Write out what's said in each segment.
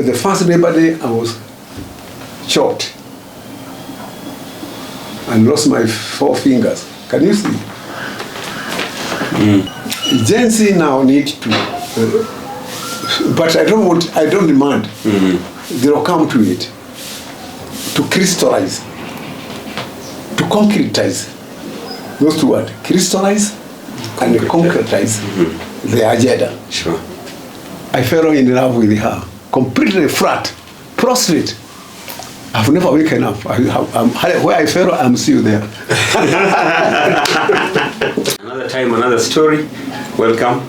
the first Labor Day, I was chopped and lost my 4 fingers. Can you see? Gen Z now need to, but I don't demand. They will come to it, to crystallize, to concretize. Those 2 words, crystallize and concretize the agenda. Sure. I fell in love with her, completely flat, prostrate. I've never waken up. Where I fell, I'm still there. Another time, another story. Welcome.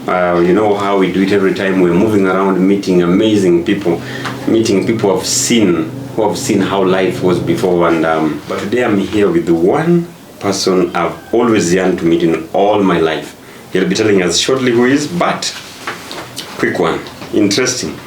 You know how we do it every time. We're moving around, meeting amazing people, meeting people who have seen how life was before. And but today I'm here with the one person I've always yearned to meet in all my life. He'll be telling us shortly who he is, but quick one, interesting.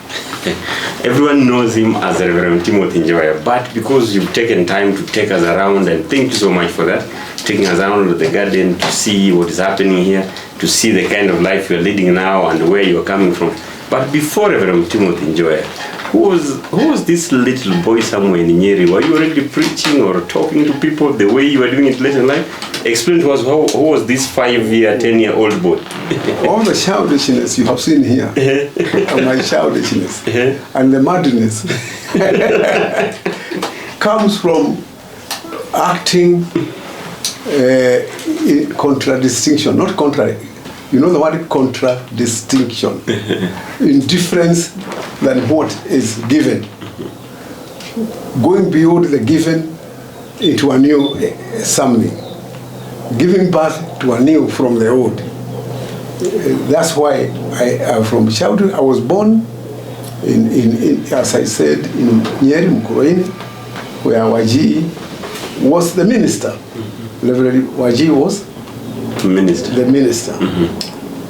Everyone knows him as the Reverend Njoya, but because you've taken time to take us around, and thank you so much for that, taking us around the garden to see what is happening here, to see the kind of life you're leading now and where you're coming from. But before Reverend Njoya, who was this little boy somewhere in Nyeri? Were you already preaching or talking to people the way you were doing it later in life? Explain to us who was this 5-year, 10-year-old boy? All the childishness you have seen here, and my childishness, and the madness, comes from acting in contradistinction, not contra. You know the word contradistinction, indifference than what is given, going beyond the given into a new something, giving birth to a new from the old. That's why from childhood I was born in as I said, in Nyeri Mkurueni, where Waji was the minister. Reverend Waji was the minister.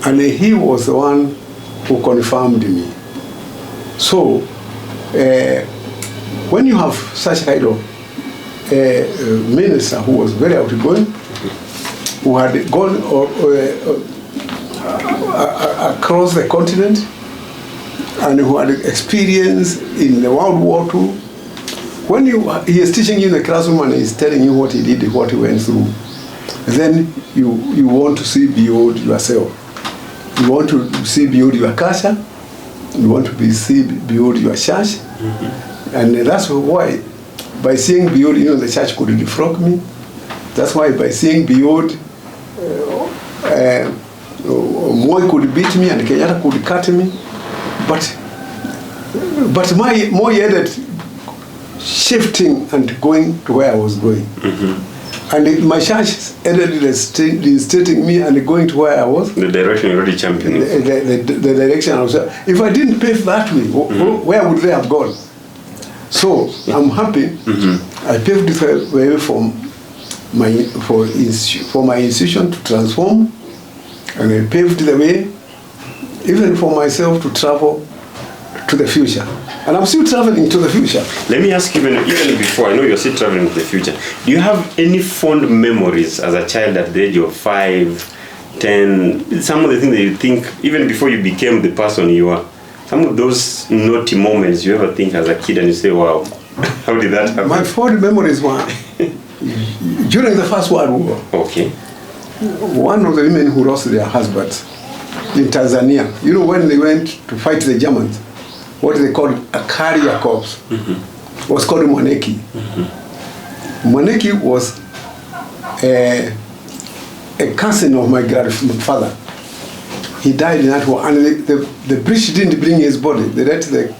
And he was the one who confirmed me. So when you have such kind of minister who was very outgoing, who had gone across the continent, and who had experience in the World War II, when he is teaching you in the classroom and he's telling you what he did, what he went through, then you want to see beyond yourself. You want to see beyond your culture. You want to see beyond your church. And that's why, by seeing beyond, the church could defrock me. That's why by seeing beyond, Moi could beat me and Kenyatta could cut me. But Moi ended shifting and going to where I was going. And my church ended reinstating me and going to where I was. The direction you already championed. The direction I was. If I didn't pave that way, where would they have gone? So I'm happy. I paved the way for my institution to transform, and I paved the way even for myself to travel to the future. And I'm still traveling to the future. Let me ask you, even before, I know you're still traveling to the future, do you have any fond memories as a child at the age of 5, 10, some of the things that you think, even before you became the person you are, some of those naughty moments you ever think as a kid and you say, wow, how did that happen? My fond memories were during the First World War. Okay. One of the women who lost their husbands in Tanzania, when they went to fight the Germans, what they called a carrier corps, was called Mwaneki. Mwaneki was a cousin of my grandfather. He died in that war, and the British didn't bring his body. They let the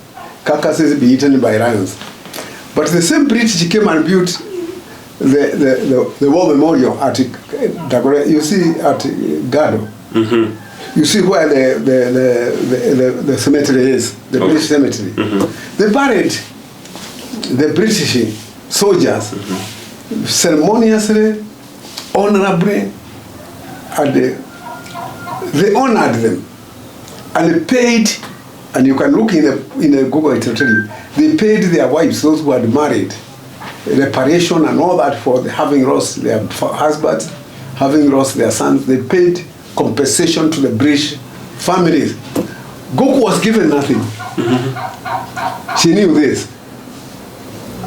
carcasses be eaten by lions. But the same British came and built the war memorial at Dagorea. You see at Gado. You see where the cemetery is, the British cemetery. They buried the British soldiers ceremoniously, honorably, and they honored them, and they paid. And you can look in the Google, it will tell you, they paid their wives, those who had married, reparation and all that for having lost their husbands, having lost their sons. They paid compensation to the British families. Goku was given nothing. She knew this.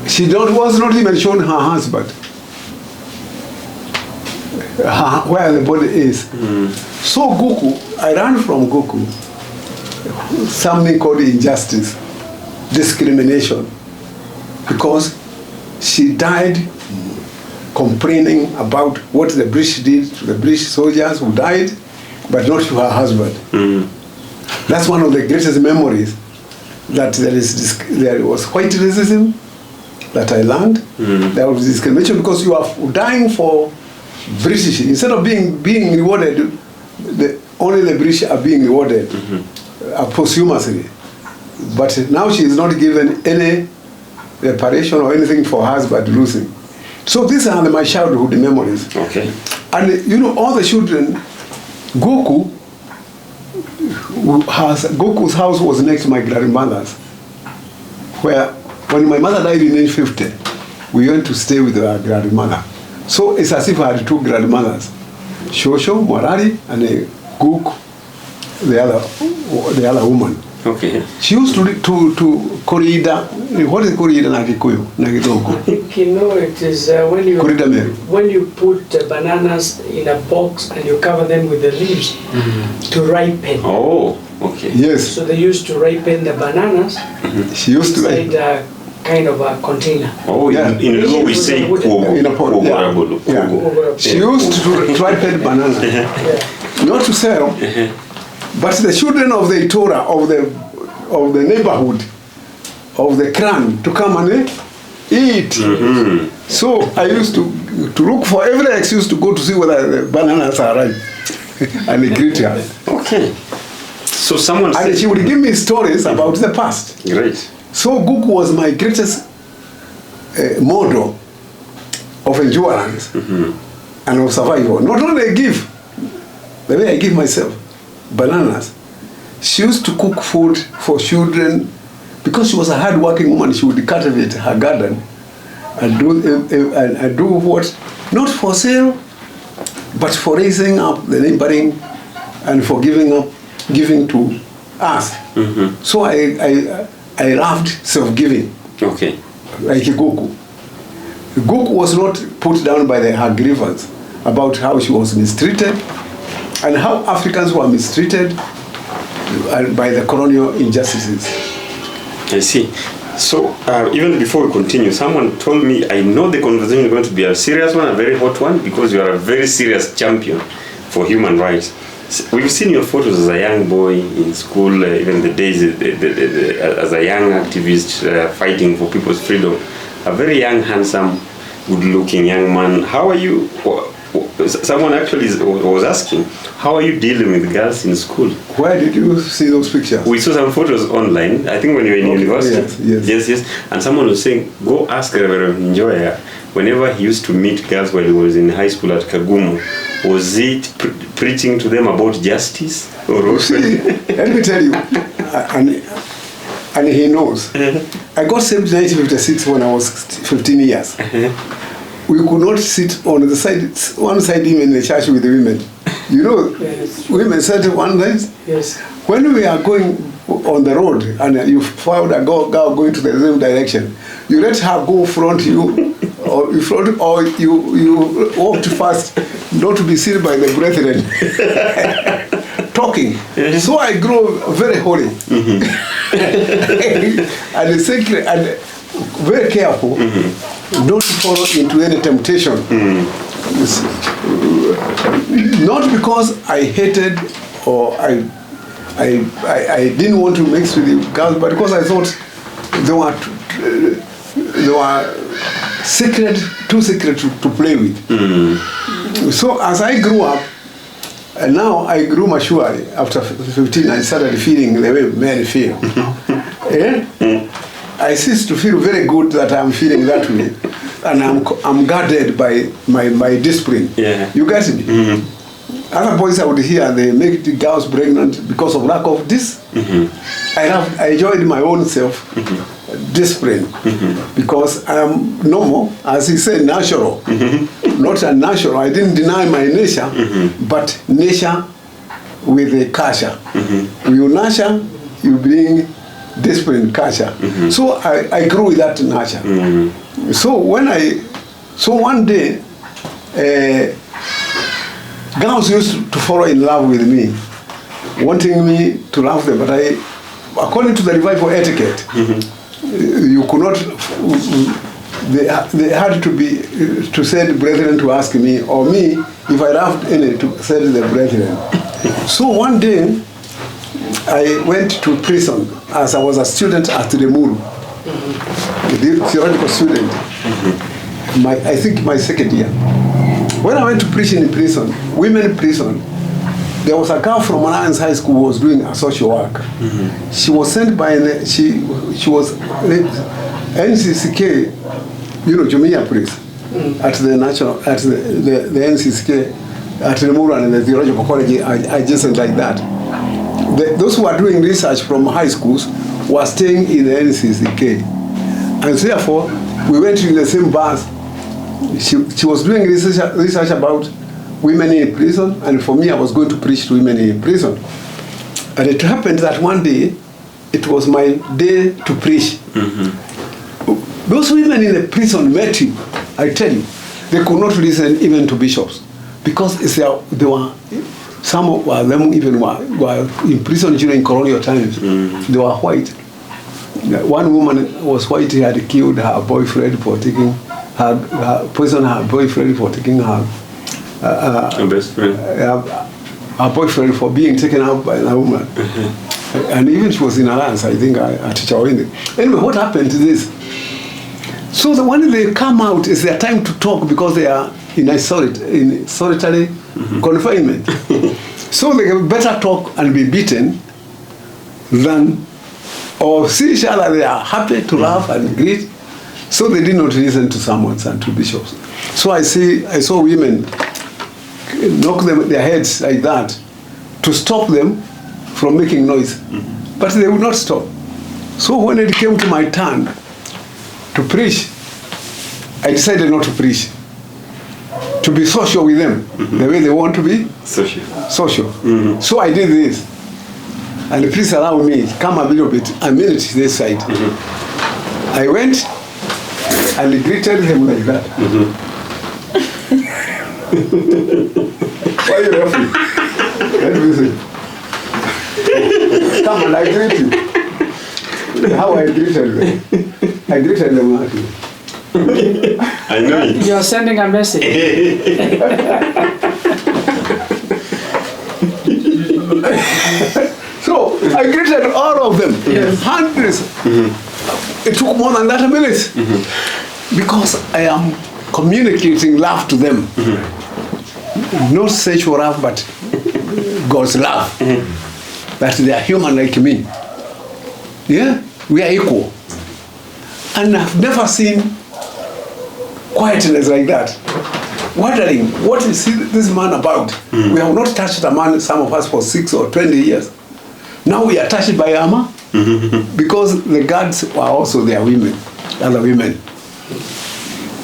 She was not even shown her husband, where the body is. So Goku, I ran from Goku, something called injustice, discrimination, because she died complaining about what the British did to the British soldiers who died, but not to her husband. That's one of the greatest memories, that there was white racism that I learned. There was discrimination because you are dying for British. Instead of being rewarded, only the British are being rewarded posthumously. But now she is not given any reparation or anything for her husband losing. So these are my childhood memories. Okay. And you know, all the children, Goku's house was next to my grandmother's, where when my mother died in age 50, we went to stay with our grandmother. So it's as if I had two grandmothers, Shosho, Morari, and Goku, the other woman. Okay. She used to corrida. What is corrida na Kikuyu? Na Kitongo? I think you know it is when you put bananas in a box and you cover them with the leaves to ripen. Oh, okay. Yes. So they used to ripen the bananas She used to inside a kind of a container. Oh, Yeah. in Luo we say in a pot. Yeah. She used to ripen banana, not to sell, but the children of the Itora, of the neighborhood, of the clan, to come and eat. So I used to look for every excuse to go to see whether the bananas are ripe and greet her. Okay. So someone And said, she would give me stories about the past. great. So Goku was my greatest model of endurance and of survival. Not only I give, the way I give myself, bananas. She used to cook food for children because she was a hard-working woman. She would cultivate her garden and do what, not for sale, but for raising up the neighboring and for giving to us. So I loved self-giving. Okay. Like Goku. Goku was not put down by her grievance about how she was mistreated and how Africans were mistreated by the colonial injustices. I see. So even before we continue, someone told me, I know the conversation is going to be a serious one, a very hot one, because you are a very serious champion for human rights. We've seen your photos as a young boy in school, even the days as a young activist fighting for people's freedom. A very young, handsome, good-looking young man. How are you? Someone actually was asking, how are you dealing with girls in school? Where did you see those pictures? We saw some photos online, I think when you were in university. Yes. And someone was saying, go ask Reverend Njoya, whenever he used to meet girls while he was in high school at Kagumu, was he preaching to them about justice? Or see, let me tell you, and he knows. I got saved in 1956 when I was 15 years. We could not sit on the side, one side even in the church with the women. You know, Yes. women sat one side. Yes. When we are going on the road and you found a girl going to the same direction, you let her go front you, or you walked fast, not to be seen by the brethren. Talking. So I grew very holy. And sacred and very careful not to fall into any temptation. Not because I hated or I didn't want to mix with the girls, but because I thought they were sacred, too sacred to play with. So as I grew up, and now I grew mature. After 15, I started feeling the way men feel. I ceased to feel very good that I'm feeling that way, and I'm guarded by my discipline. Yeah. You get me? Other boys I would hear, they make the girls pregnant because of lack of this. I enjoyed my own self discipline because I am normal, as he said, natural. Not unnatural. I didn't deny my nature, but nature with a culture. You nurture you bring discipline, culture. So I grew with that nature. So one day, girls used to fall in love with me, wanting me to love them, but according to the revival etiquette, you could not, they had to send brethren to ask me, or me, if I loved any, to send the brethren. So one day, I went to prison as I was a student at the Muru, the theological student, I think my second year. When I went to preach in prison, women prison, there was a girl from Alliance High School who was doing a social work. She was sent by, she was NCCK, Jumuiya Police, at the national, at the NCCK, at the Muru and the theological college, adjacent like that. Those who are doing research from high schools were staying in the NCCK. And therefore, we went in the same bus. She was doing research about women in prison, and for me, I was going to preach to women in prison. And it happened that one day, it was my day to preach. Those women in the prison met you, I tell you, they could not listen even to bishops, because they were, some of them even were in prison during colonial times. They were white. One woman was white. He had killed her boyfriend for taking poisoned her boyfriend for taking her best friend. Her boyfriend for being taken out by a woman. And even she was in Alliance, I think, at Chawindi. Anyway, what happened to this? So when they come out, it's their time to talk, because they are in solitary confinement. So they better talk and be beaten than, or see each other. They are happy to laugh and greet. So they did not listen to sermons and to bishops. So I saw women knock their heads like that to stop them from making noise. But they would not stop. So when it came to my turn to preach, I decided not to preach. To be social with them, the way they want to be social. So I did this. And please allow me, come a little bit, a minute this side. I went and greeted him like that. Why are you laughing? Let me see. Come on, I greet you. How I greeted them? I greeted them actually. I know it. You're sending a message. So I greeted all of them, hundreds. It took more than that a minute, because I am communicating love to them. Not sexual love, but God's love. That they are human like me. Yeah, we are equal. And I've never seen quietness like that. Wondering, what is this man about? We have not touched a man, some of us, for 6 or 20 years. Now we are touched by Amma, because the guards were also their women, other women.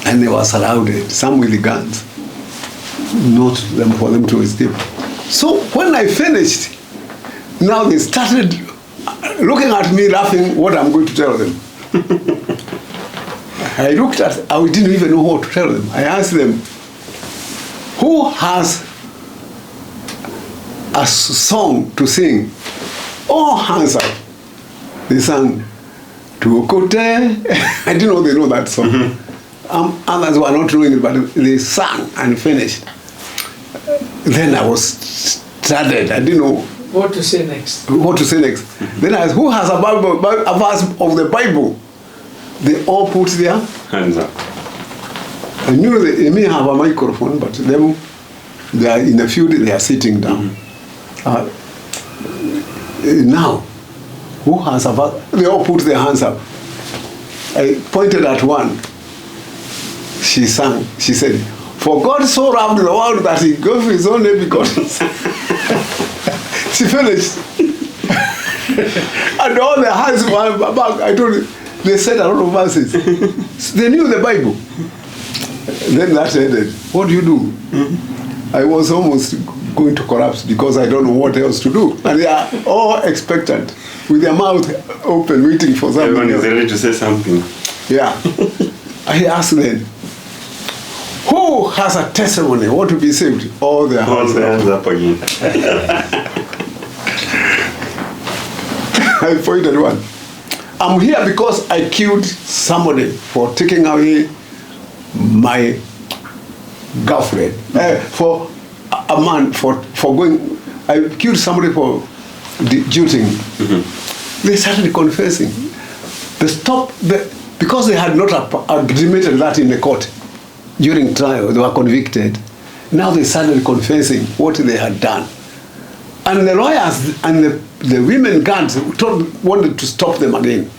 And they were surrounded, some with the guns, not them for them to escape. So when I finished, now they started looking at me, laughing what I'm going to tell them. I didn't even know what to tell them. I asked them, who has a song to sing? All hands up. They sang, to Okoth. I didn't know they know that song. Others were not knowing it, but they sang and finished. Then I was started. I didn't know what to say next. Then I asked, who has a verse of the Bible? They all put their hands up. I knew they may have a microphone, but them, they are in the field, they are sitting down. Now, who has a verse? They all put their hands up. I pointed at one. She sang. She said, for God so loved the world that he gave his only begotten son. She finished. And all the hands were back. I told you, they said a lot of verses. They knew the Bible. Then that ended. What do you do? I was almost going to collapse, because I don't know what else to do. And they are all expectant. with their mouth open, waiting for something. Everyone is ready to say something. Yeah. I asked them, who has a testimony? Want to be saved? All their hands up again. I pointed one. I'm here because I killed somebody for taking away my girlfriend. For a man for going. I killed somebody for duting. They started confessing. They stopped because they had not admitted that in the court during trial. They were convicted. Now they started confessing what they had done. And the lawyers and the women guards wanted to stop them again,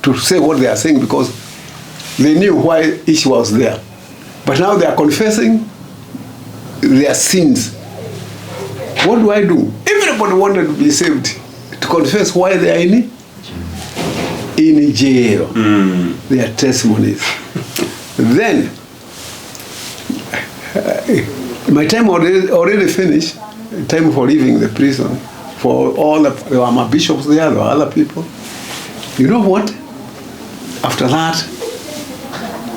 to say what they are saying, because they knew why issue was there. But now they are confessing their sins. What do I do? Everybody wanted to be saved, to confess why they are in jail. Their testimonies. Then, my time already finished. Time for leaving the prison. For all there were my bishops there were other people. You know what? After that,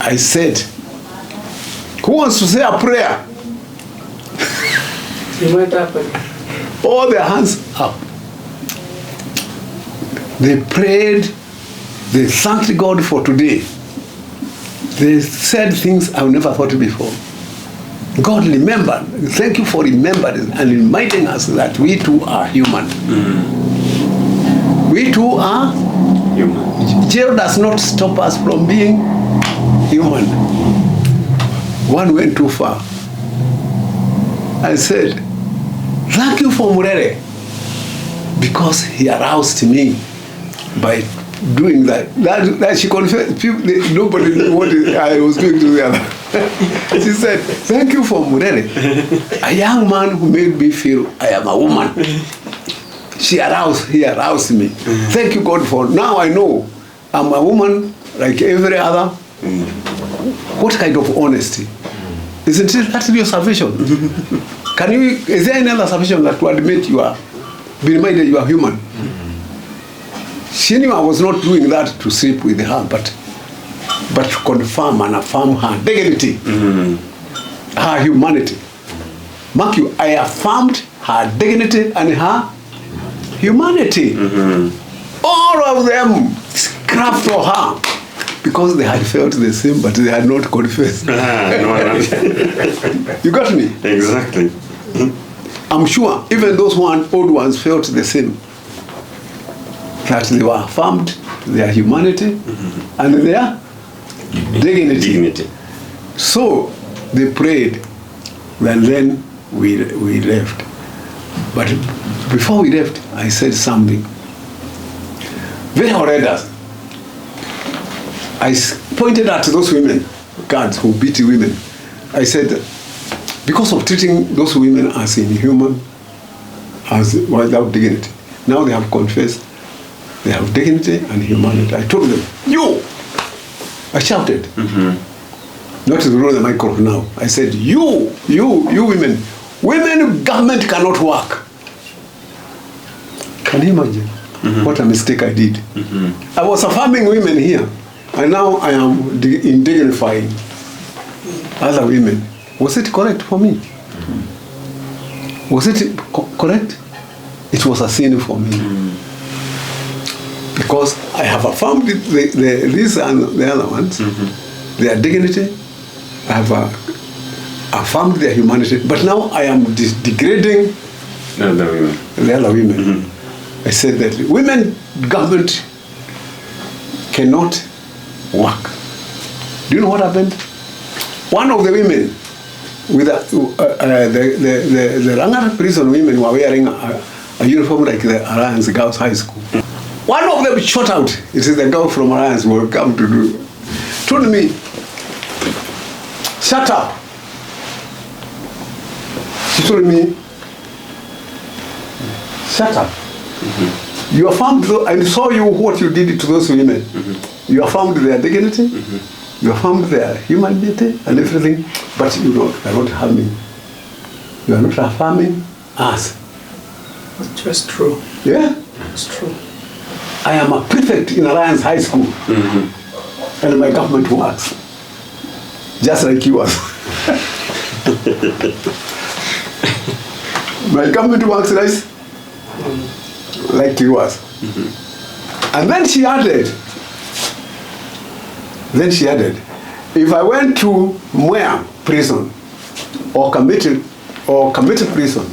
I said, who wants to say a prayer? You went up and all their hands up. They prayed. They thanked God for today. They said things I've never thought before. God remembered. Thank you for remembering and reminding us that we too are human. We too are human. Jail does not stop us from being human. One went too far. I said, thank you for Murere, because he aroused me by doing that. That she confessed. Nobody knew what I was doing to the other. She said, thank you for Murere, a young man who made me feel I am a woman. He aroused me. Thank you, God, for now I know I'm a woman like every other. What kind of honesty? Isn't it that's your salvation? Is there any other salvation that to admit be reminded you are human? She knew I was not doing that to sleep with her, but to confirm and affirm her dignity, her humanity. Mark you, I affirmed her dignity and her humanity. All of them scrapped for her because they had felt the same, but they had not confessed. You got me? Exactly. I'm sure even those old ones felt the same. That they were affirmed their humanity and their dignity. So they prayed, and then we left. But before we left, I said something very horrendous. I pointed at those women, guards who beat women. I said, because of treating those women as inhuman, as without dignity, now they have confessed they have dignity and humanity. I told them, you! I shouted. Not to roll the microphone now. I said, you women. Women, government cannot work. Can you imagine what a mistake I did? I was affirming women here, and now I am indignifying other women. Was it correct for me? Was it correct? It was a sin for me. Because I have affirmed these and the other ones, their dignity, I have affirmed their humanity, but now I am degrading the other women. I said that women government cannot work. Do you know what happened? One of the women with the Rangar prison women were wearing a uniform like the Alliance Girls High School. One of them shot out. It is the girl from Alliance will come to do. Told me, shut up. She told me, shut up. You affirmed, I saw you what you did to those women. You affirmed their dignity, you affirmed their humanity and everything, but you are not harming. You are not affirming us. It's just true. Yeah? It's true. I am a prefect in Alliance High School. And my government works. Just like yours. My government works like yours. And then she added, if I went to Moi prison or committed prison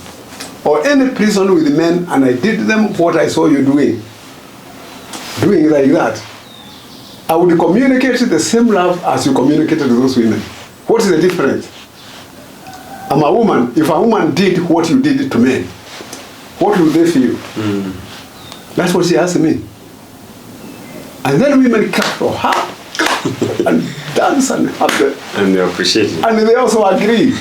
or any prison with men and I did them what I saw you doing like that, I would communicate the same love as you communicated to those women. What is the difference? I'm a woman. If a woman did what you did to men, what would they feel? That's what she asked me. And then women clap for her and dance and happy. And they appreciate it. And they also agree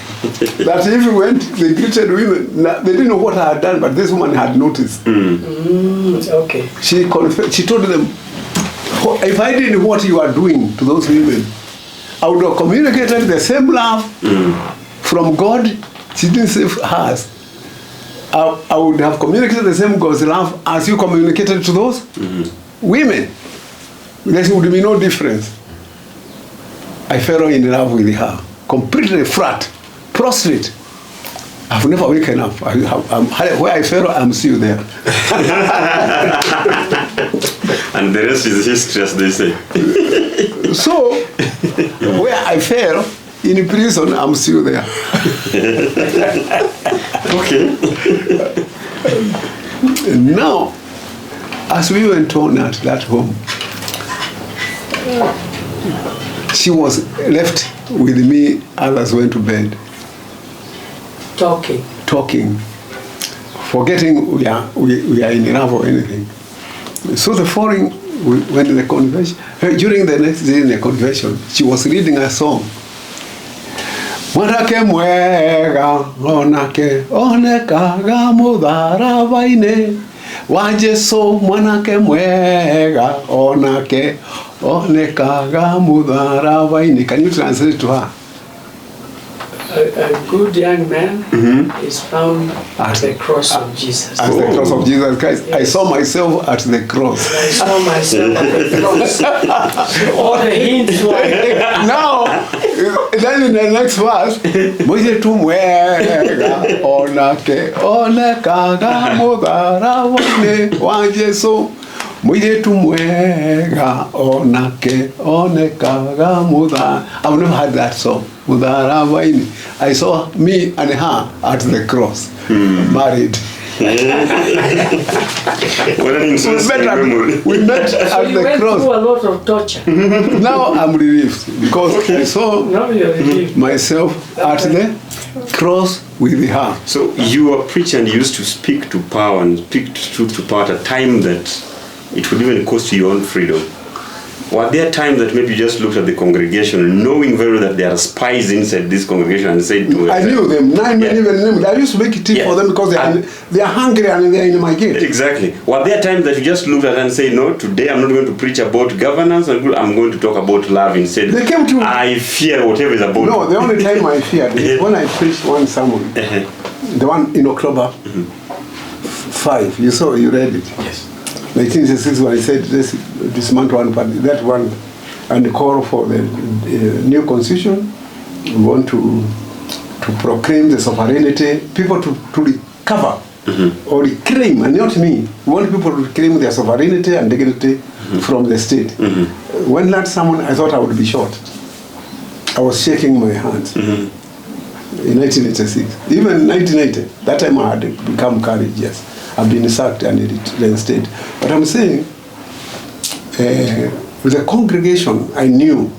that if we went, they greeted women. They didn't know what I had done, but this woman had noticed. Okay. She told them, if I did what you are doing to those women, I would have communicated the same love from God. She didn't say hers. I would have communicated the same God's love as you communicated to those women. There would be no difference. I fell in love with her, completely flat, prostrate. I've never waken up. Where I fell, I'm still there. And the rest is history, as they say. So, where I fell, in prison, I'm still there. Okay. Now, as we went on at that home, she was left with me, others went to bed. Talking. Forgetting we are in love or anything. So the following, when in the convention, during the next day in the convention, she was reading a song. Mwanake mwega, onake, onekaga mudharavaine. Wajeso mwanake mwega, onake, onekaga mudharavaine. Can you translate to her? A good young man is found at the cross of Jesus. At the cross of Jesus Christ. Yes. I saw myself at the cross. I saw myself at the cross. So all the hints were... Now, then in the next verse, Moje tumwega onake onekaga mudharavane wajeso. Moje tumwega onake onekaga mudha. I've never heard that song. I saw me and her at the cross, married. What an interesting memory. We met So at you the went cross. through a lot of torture. Now I'm relieved because I saw Now you're relieved. myself at the cross with her. So you were a preacher and you used to speak to power and speak truth to power at a time that it would even cost you your own freedom. Were there times that maybe you just looked at the congregation, knowing very well that there are spies inside this congregation, and said to I knew them, 9 men even knew them. I used to make tea for them because they are hungry and they are in my gate. Exactly. Were there times that you just looked at and said, no, today I'm not going to preach about governance, I'm going to talk about love instead? They came to... I fear whatever is about. No, the only time I feared is when I preached one sermon, the one in October 5. You read it. Yes. 1966, when I said this month one, but that one, and the call for the new constitution, we want to proclaim the sovereignty, people to recover or reclaim, and not me. We want people to reclaim their sovereignty and dignity from the state. When that sermon, I thought I would be shot. I was shaking my hands. In 1986, even 1980, that time I had become courageous. I've been sacked and reinstated. But I'm saying, with the congregation, I knew,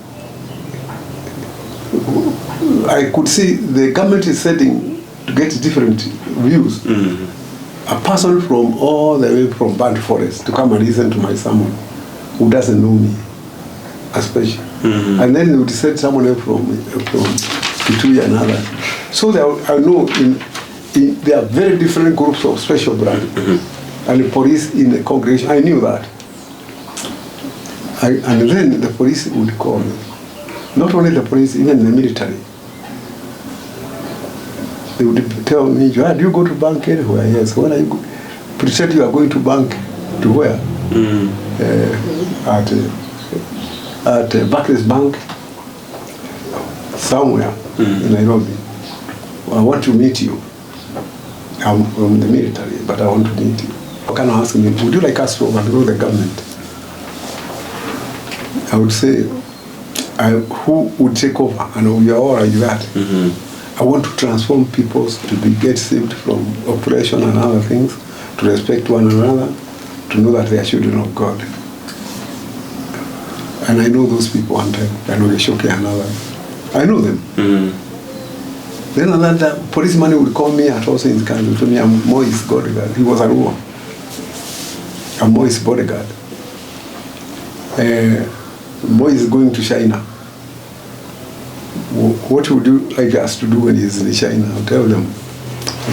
I could see the government is setting to get different views. A person from all the way from Burnt Forest to come and listen to my sermon, who doesn't know me, especially. And then they would send someone else from Kitui and others. So I know there are very different groups of special branch. And the police in the congregation, I knew that. And then the police would call me. Not only the police, even the military. They would tell me, Njoya, do you go to bank anywhere? Yes. When are you pretend you are going to bank to where? at Barclays Bank, somewhere in Nairobi. I want to meet you. I'm from the military, but I want to meet you. Can I ask me, would you like us to overthrow the government? I would say, who would take over? And we are all like that. I want to transform people to get saved from oppression and other things, to respect one another, to know that they are children of God. And I know those people one time. I know Geshoke and others. I know them. Then another policeman would call me at also in the country to me, I'm Moi's bodyguard. He was a Ruo. I'm Moi's bodyguard. Moi is going to China. What would you like us to do when he's in China? I'll tell them,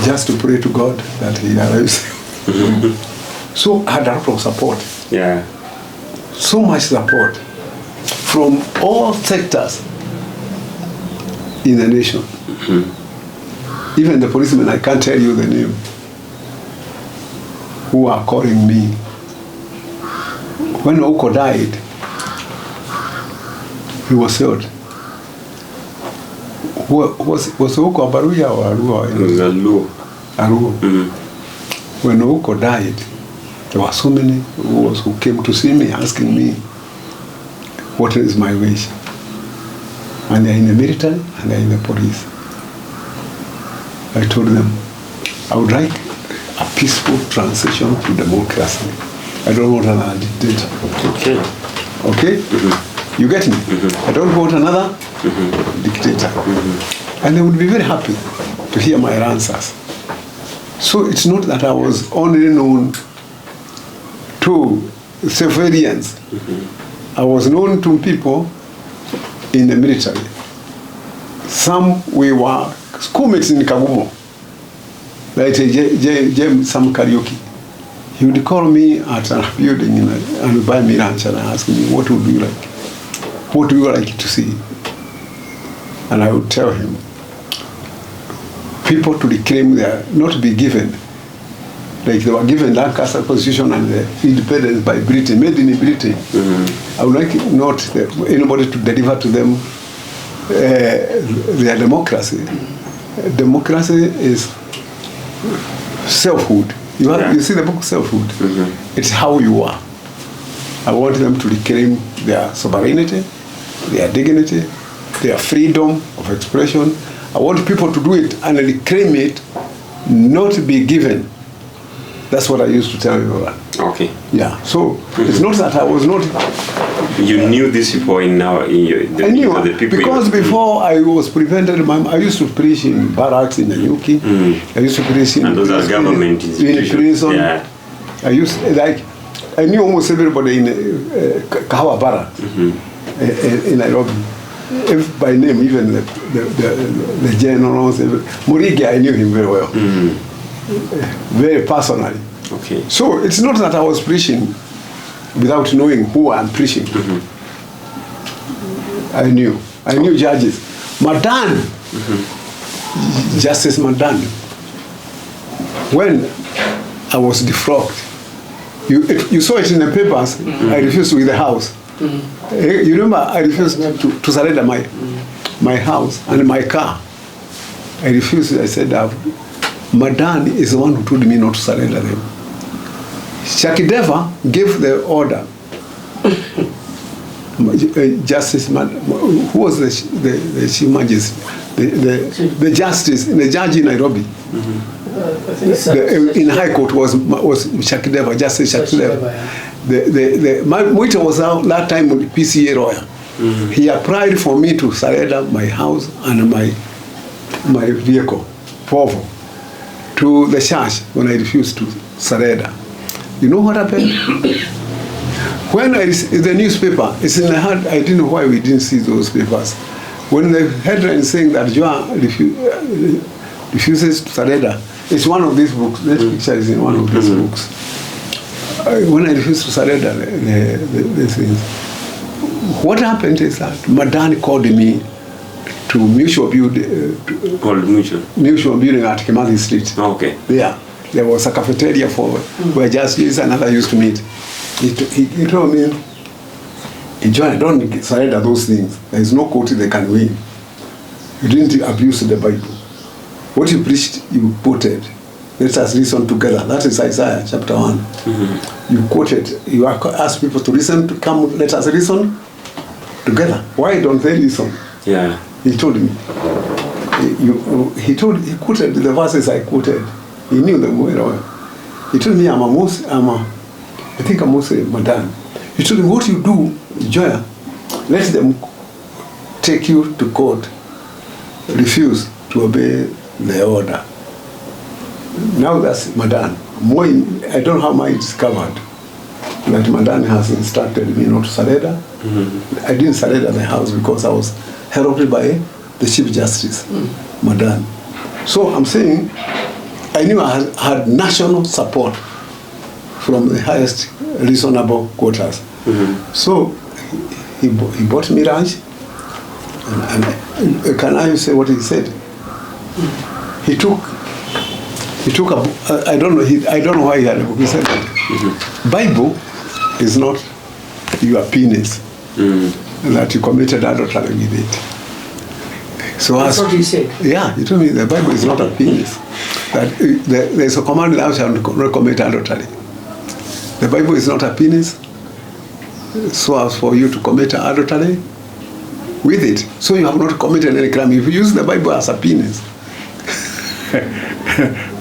just to pray to God that he arrives. So I had a lot of support. Yeah. So much support from all sectors in the nation. Even the policemen, I can't tell you the name, who are calling me. When Okoth died, he was killed. Was Okoth Baruya or Arua? It was Arua. When Okoth died, there were so many who came to see me, asking me, what is my wish? And they're in the military and they're in the police. I told them, I would like a peaceful transition to democracy. I don't want another dictator. Okay. Okay? You get me? I don't want another dictator. And they would be very happy to hear my answers. So it's not that I was only known to civilians. I was known to people in the military. Some we were schoolmates in Kagumo, like James Sam Karaoke. He would call me at a building and buy me lunch and ask me, what would you like? What do you like to see? And I would tell him, people to reclaim their, not to be given, like they were given Lancaster Constitution and the independence by Britain, made in Britain. I would like not anybody to deliver to them their democracy. Democracy is selfhood. You see the book Selfhood? It's how you are. I want them to reclaim their sovereignty, their dignity, their freedom of expression. I want people to do it and reclaim it, not be given. That's what I used to tell you. Okay. Yeah. So it's not that I was not. You knew these people in now. I knew the people because before I was prevented. I used to preach in barracks in Nanyuki. I used to preach in. And those are government institutions. In prison. Yeah. I knew almost everybody in Kahawa Barracks in Nairobi. If by name, even the generals. Murigi, I knew him very well. Very personally. Okay. So it's not that I was preaching without knowing who I'm preaching. I knew judges. Madan, Justice Madan. When I was defrocked, you saw it in the papers. I refused with the house. You remember, I refused to surrender my house and my car. I refused. I said, Madan is the one who told me not to surrender them. Shakideva gave the order. Justice, who was the chief magistrate? The justice, the judge in Nairobi. In High Court was Shakideva, Justice Shakideva. Mwita was that time with PCA lawyer. He applied for me to surrender my house and my vehicle, Povo, to the church when I refused to surrender. You know what happened? When the newspaper, it's in the hand, I didn't know why we didn't see those papers. When the headline saying that Njoya refuses to surrender, it's one of these books. That picture is in one of these books. When I refused to surrender the things, what happened is that Madan called me to Mutual Building. Called Mutual? Mutual Building at Kimathi Street. Okay. There was a cafeteria for where justice and others used to meet. He told me, Njoya, don't surrender those things. There is no court they can win. You didn't abuse the Bible. What you preached, you quoted. Let us reason together. That is Isaiah chapter 1. Mm-hmm. You quoted, you asked people to listen, to come, let us reason together. Why don't they listen? Yeah. He told me. He quoted the verses I quoted. He knew them very well. He told me, I think I'm mostly Madam. He told me, what you do, Njoya, let them take you to court. Refuse to obey the order. Now that's Madam. Moi, I don't know how Moi discovered that Madam has instructed me not to surrender. Mm-hmm. I didn't surrender the house because I was helped by the Chief Justice, Madam. So I'm saying, I knew I had national support from the highest reasonable quarters. Mm-hmm. So he bought me ranch, and can I say what he said? He took a, I don't know why he had a book. He said, mm-hmm. Bible is not your penis, that you committed adultery with it. So that's what he said. Yeah, he told me the Bible is not a penis. That there's a command, thou shalt not commit adultery. The Bible is not a penis, so as for you to commit adultery with it. So you have not committed any crime. If you use the Bible as a penis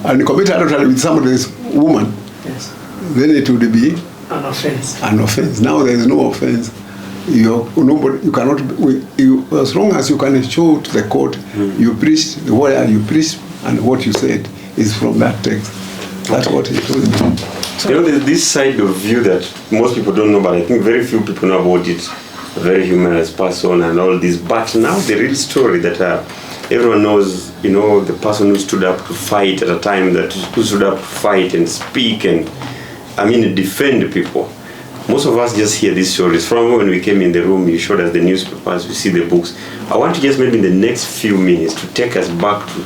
and you commit adultery with somebody's woman, yes, then it would be an offense. An offense. Now there is no offense. You cannot. As long as you can show to the court, you preached where you preached and what you said is from that text. That's what he told me. So, you know, there's this side of view that most people don't know, but I think very few people know about it. A very humorous person and all this. But now the real story that everyone knows, you know, the person who stood up to fight at a time, who stood up to fight and speak and, defend people. Most of us just hear these stories. From when we came in the room, you showed us the newspapers, we see the books. I want to just maybe in the next few minutes to take us back to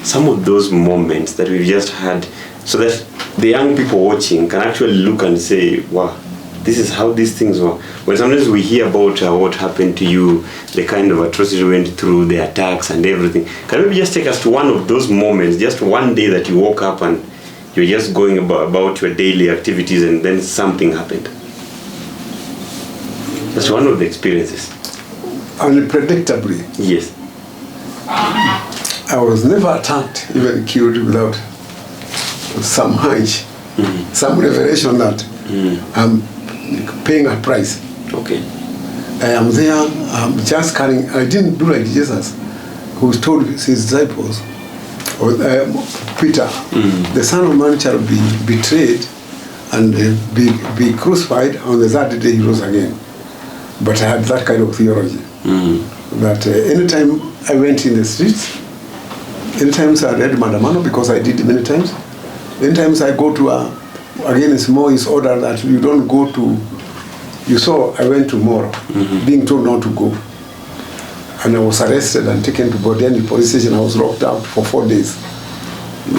some of those moments that we've just had, so that the young people watching can actually look and say, wow, this is how these things were. When sometimes we hear about what happened to you, the kind of atrocity you went through, the attacks and everything, can you just take us to one of those moments, just one day that you woke up and you're just going about your daily activities and then something happened? That's one of the experiences. Unpredictably. Yes. I was never attacked, even killed without some hunch, some revelation that I'm paying a price. Okay. I am there, I'm just carrying, I didn't do like Jesus, who told his disciples, or Peter, the Son of Man shall be betrayed and be crucified, on the third day he rose again. But I had that kind of theology. That anytime I went in the streets, anytime I read Mandamano, because I did many times, anytime I go to against Moi's order that you don't go to, you saw I went to Moro, being told not to go. And I was arrested and taken to Bodeni police station. I was locked up for 4 days.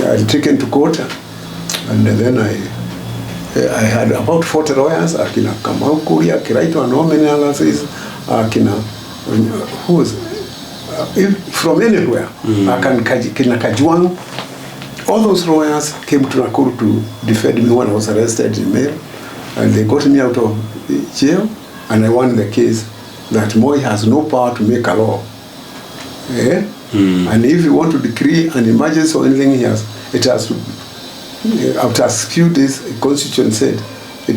I was taken to court, and then I had about 40 lawyers, Akina Kamau Kuria, Kiraito, and how many others, Akina, who was from anywhere, Kina Kajuang. All those lawyers came to Nakuru to defend me when I was arrested in Meru, and they got me out of jail, and I won the case that Moi has no power to make a law. And if you want to decree an emergency or anything, it has to, after a few days, the Constitution said,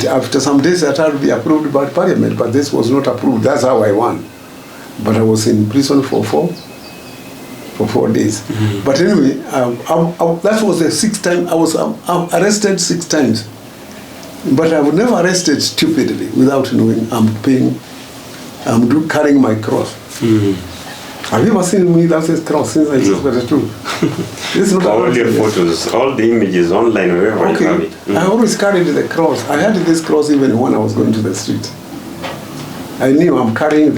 after some days it had to be approved by Parliament, but this was not approved. That's how I won. But I was in prison for 4 days. But anyway, that was the 6th time. I was arrested 6 times. But I was never arrested stupidly without knowing I'm carrying my cross. Have you ever seen me without this cross since I was 22? This is not all your photos, all the images online, wherever you have it. I always carried the cross. I had this cross even when I was going to the street. I knew I'm carrying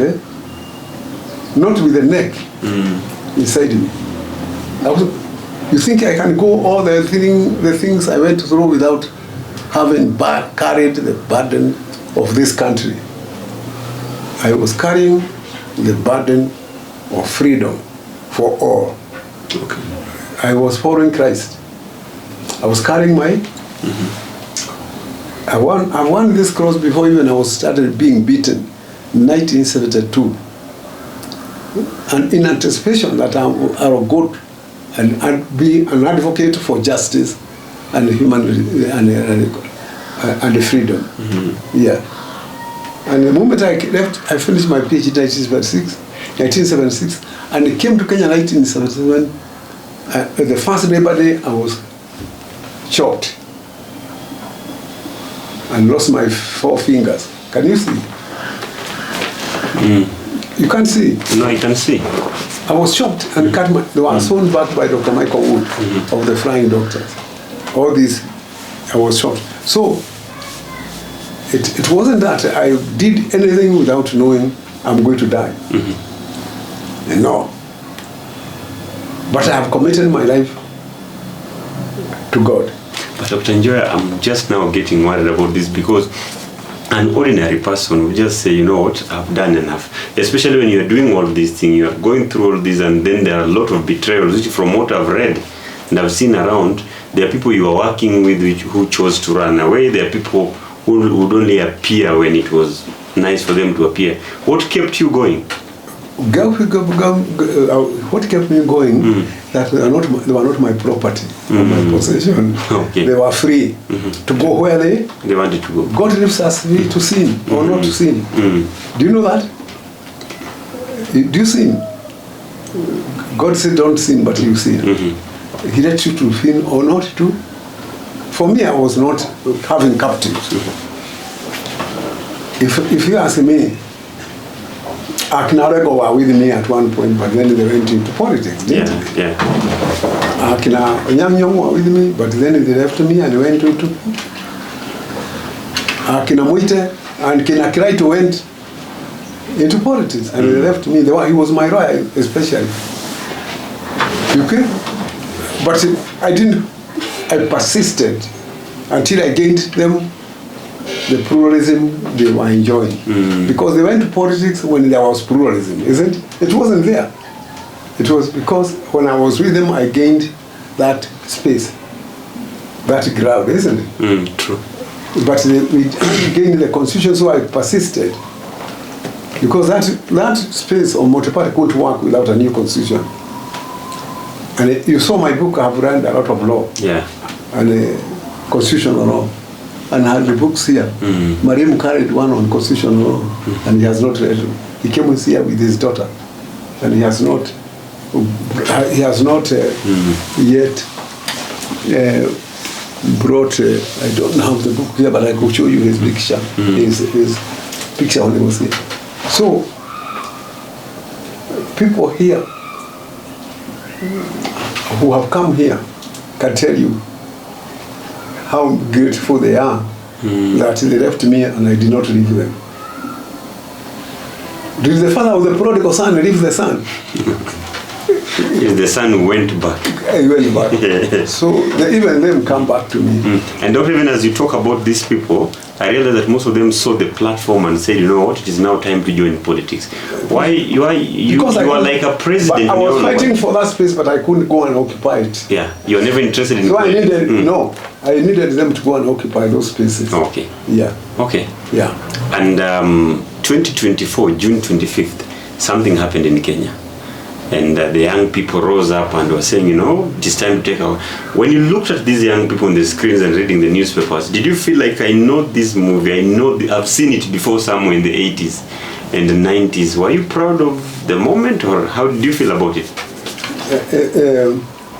not with the neck inside me. You think I can go all the things I went through without having carried the burden of this country, I was carrying the burden of freedom for all. Okay. I was following Christ. I was carrying my... I won this cross before even I was started being beaten in 1972. And in anticipation that I will go and be an advocate for justice and human and freedom. Yeah. And the moment I left, I finished my PhD in 1976, and I came to Kenya in 1977. The first Labor Day, I was shocked and lost my 4 fingers. Can you see? You can't see? No, I can see. I was shocked and cut my... They were sewn back by Dr. Michael Wood of the Flying Doctors. All these, I was shocked. So, it wasn't that I did anything without knowing I'm going to die. No. But I have committed my life to God. But Dr. Njoya, I'm just now getting worried about this because an ordinary person would just say, you know what, I've done enough. Especially when you're doing all these things, you're going through all this, and then there are a lot of betrayals, which from what I've read and I've seen around, there are people you are working with who chose to run away. There are people who would only appear when it was nice for them to appear. What kept you going? What kept me going, that they were not my property or my possession. Okay. They were free to go where they wanted to go. God leaves us free to sin or not to sin. Do you know that? Do you sin? God said don't sin, but you sin. He lets you to sin or not to. For me, I was not having captives. If you ask me, Akina were with me at one point, but then they went into politics, didn't they? Yeah. Akina Nyamnyong were with me, but then they left me and went into... Akina Muite and Kina Kiraito went into politics and they left me. He was my lawyer, especially. Okay? But I persisted until I gained them the pluralism they were enjoying. Because they went to politics when there was pluralism, isn't it? It wasn't there. It was because when I was with them, I gained that space, that ground, isn't it? True. But we gained the constitution, so I persisted. Because that space of multiparty couldn't work without a new constitution. And you saw my book, I have read a lot of law. Yeah. And constitutional law. And I had the books here. Mariam carried one on constitutional law, and he has not read it. He came here with his daughter, and he has not yet brought. I don't have the book here, but I could show you his picture. His picture when he was here. So people here who have come here can tell you how grateful they are that they left me and I did not leave them. Did the father of the prodigal son leave the son? Yes, the son went back. He went back. So even them come back to me. And don't even as you talk about these people, I realized that most of them saw the platform and said, you know what, it is now time to join politics. Why you are like a president. But I was fighting for that space, but I couldn't go and occupy it. Yeah, you are never interested in. So I needed them to go and occupy those spaces. Okay. Yeah. Okay. Yeah. And 2024, June 25th, something happened in Kenya. And the young people rose up and were saying, you know, it is time to take over. When you looked at these young people on the screens and reading the newspapers, did you feel like, I know this movie, I've seen it before somewhere in the 80s and the 90s. Were you proud of the moment, or how did you feel about it?